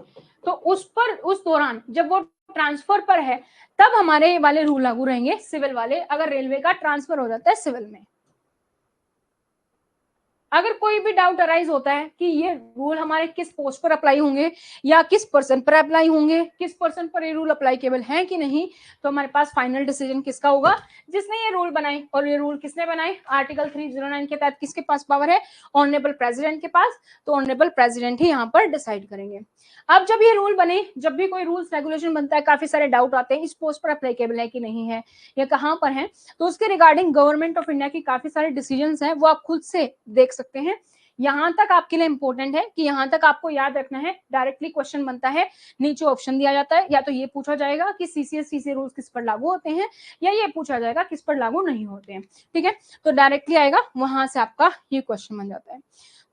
तो उस पर, उस दौरान जब वो ट्रांसफर पर है तब हमारे वाले रूल लागू रहेंगे सिविल वाले, अगर रेलवे का ट्रांसफर हो जाता है सिविल में। अगर कोई भी डाउट अराइज होता है कि ये रूल हमारे किस पोस्ट पर अप्लाई होंगे या किस पर्सन पर अप्लाई होंगे, किस पर्सन पर ये रूल अप्लाईकेबल है कि नहीं, तो हमारे पास फाइनल डिसीजन किसका होगा? जिसने ये रूल बनाए। और ये रूल किसने बनाए? आर्टिकल 309 के तहत किसके पास पावर है? ऑनरेबल प्रेसिडेंट के पास। तो ऑनरेबल प्रेसिडेंट ही यहाँ पर डिसाइड करेंगे। अब जब ये रूल बने, जब भी कोई रूल्स रेगुलेशन बनता है, काफी सारे डाउट आते हैं इस पोस्ट पर अप्लाईकेबल है कि नहीं है या कहाँ पर है, तो उसके रिगार्डिंग गवर्नमेंट ऑफ इंडिया की काफी सारे डिसीजंस हैं, वो आप खुद से देख सकते हैं। यहां तक आपके लिए इंपॉर्टेंट है कि यहां तक आपको याद रखना है, डायरेक्टली क्वेश्चन बनता है, नीचे ऑप्शन दिया जाता है, या तो ये पूछा जाएगा कि CCSCC रूल्स किस पर लागू होते हैं, या ये पूछा जाएगा किस पर लागू नहीं होते हैं, ठीक है। तो डायरेक्टली आएगा, वहां से आपका ये क्वेश्चन बन जाता है।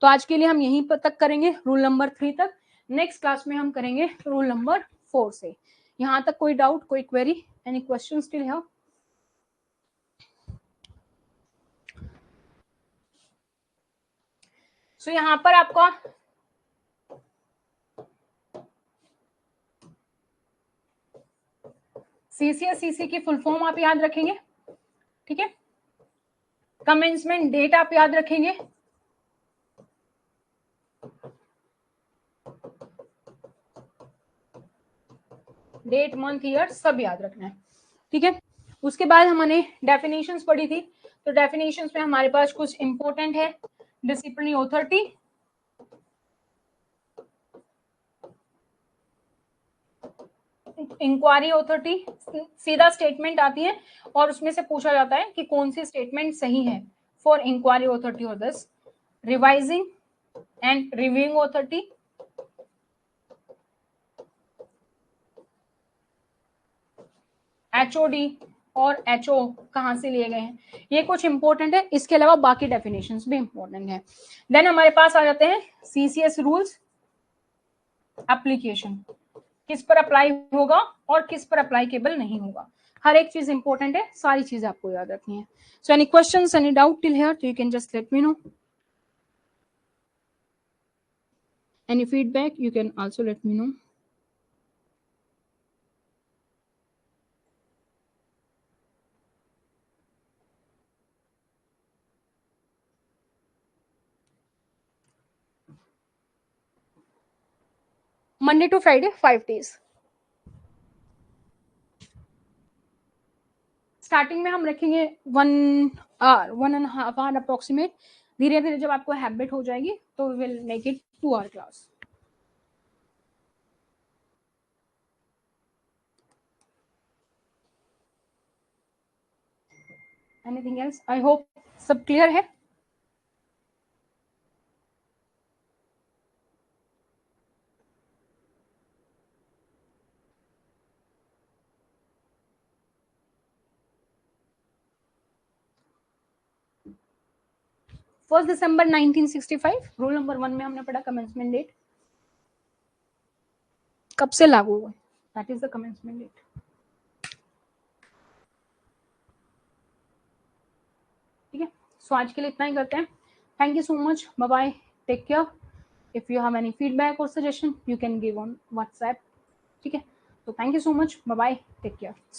तो आज के लिए हम यहीं पर तक करेंगे, रूल नंबर 3 तक। नेक्स्ट क्लास में हम करेंगे रूल नंबर 4 से। यहां तक कोई डाउट, कोई query, any question still have? So यहाँ पर आपका CCSCC की फुल फॉर्म आप याद रखेंगे, ठीक है। कमेंसमेंट डेट आप याद रखेंगे, डेट मंथ ईयर सब याद रखना है, ठीक है। उसके बाद हमने डेफिनेशंस पढ़ी थी, तो डेफिनेशंस में हमारे पास कुछ इंपॉर्टेंट है। डिसिप्लिनरी अथॉरिटी, इंक्वायरी अथॉरिटी, सीधा स्टेटमेंट आती है और उसमें से पूछा जाता है कि कौन सी स्टेटमेंट सही है फॉर इंक्वायरी अथॉरिटी और this. Revising and reviewing authority, HOD और HO कहां से लिए गए हैं, ये कुछ इंपॉर्टेंट है। इसके अलावा बाकी डेफिनेशंस भी इंपॉर्टेंट है। देन हमारे पास आ जाते हैं CCS रूल्स एप्लीकेशन, किस पर अप्लाई होगा और किस पर अप्लाईकेबल नहीं होगा, हर एक चीज इंपॉर्टेंट है, सारी चीजें आपको याद रखनी है। So any questions, any doubt till here, you can just let me no. Any feedback, you can also let me know. Monday to Friday, 5 days. Starting में हम रखेंगे 1.5 आवर अप्रोक्सीमेट। धीरे धीरे जब आपको हैबिट हो जाएगी तो we will make it 2 hour class. Anything else? I hope सब क्लियर है। फर्स्ट दिसंबर 1965 रूल नंबर 1 में हमने पढ़ा कमेंसमेंट डेट कब से लागू हुआ, that is the commencement date. ठीक है, सो आज के लिए इतना ही करते हैं। Thank you so much, bye bye, take care. If you have any feedback और suggestion you can give on WhatsApp, ठीक है। तो thank you so much, bye bye, take care.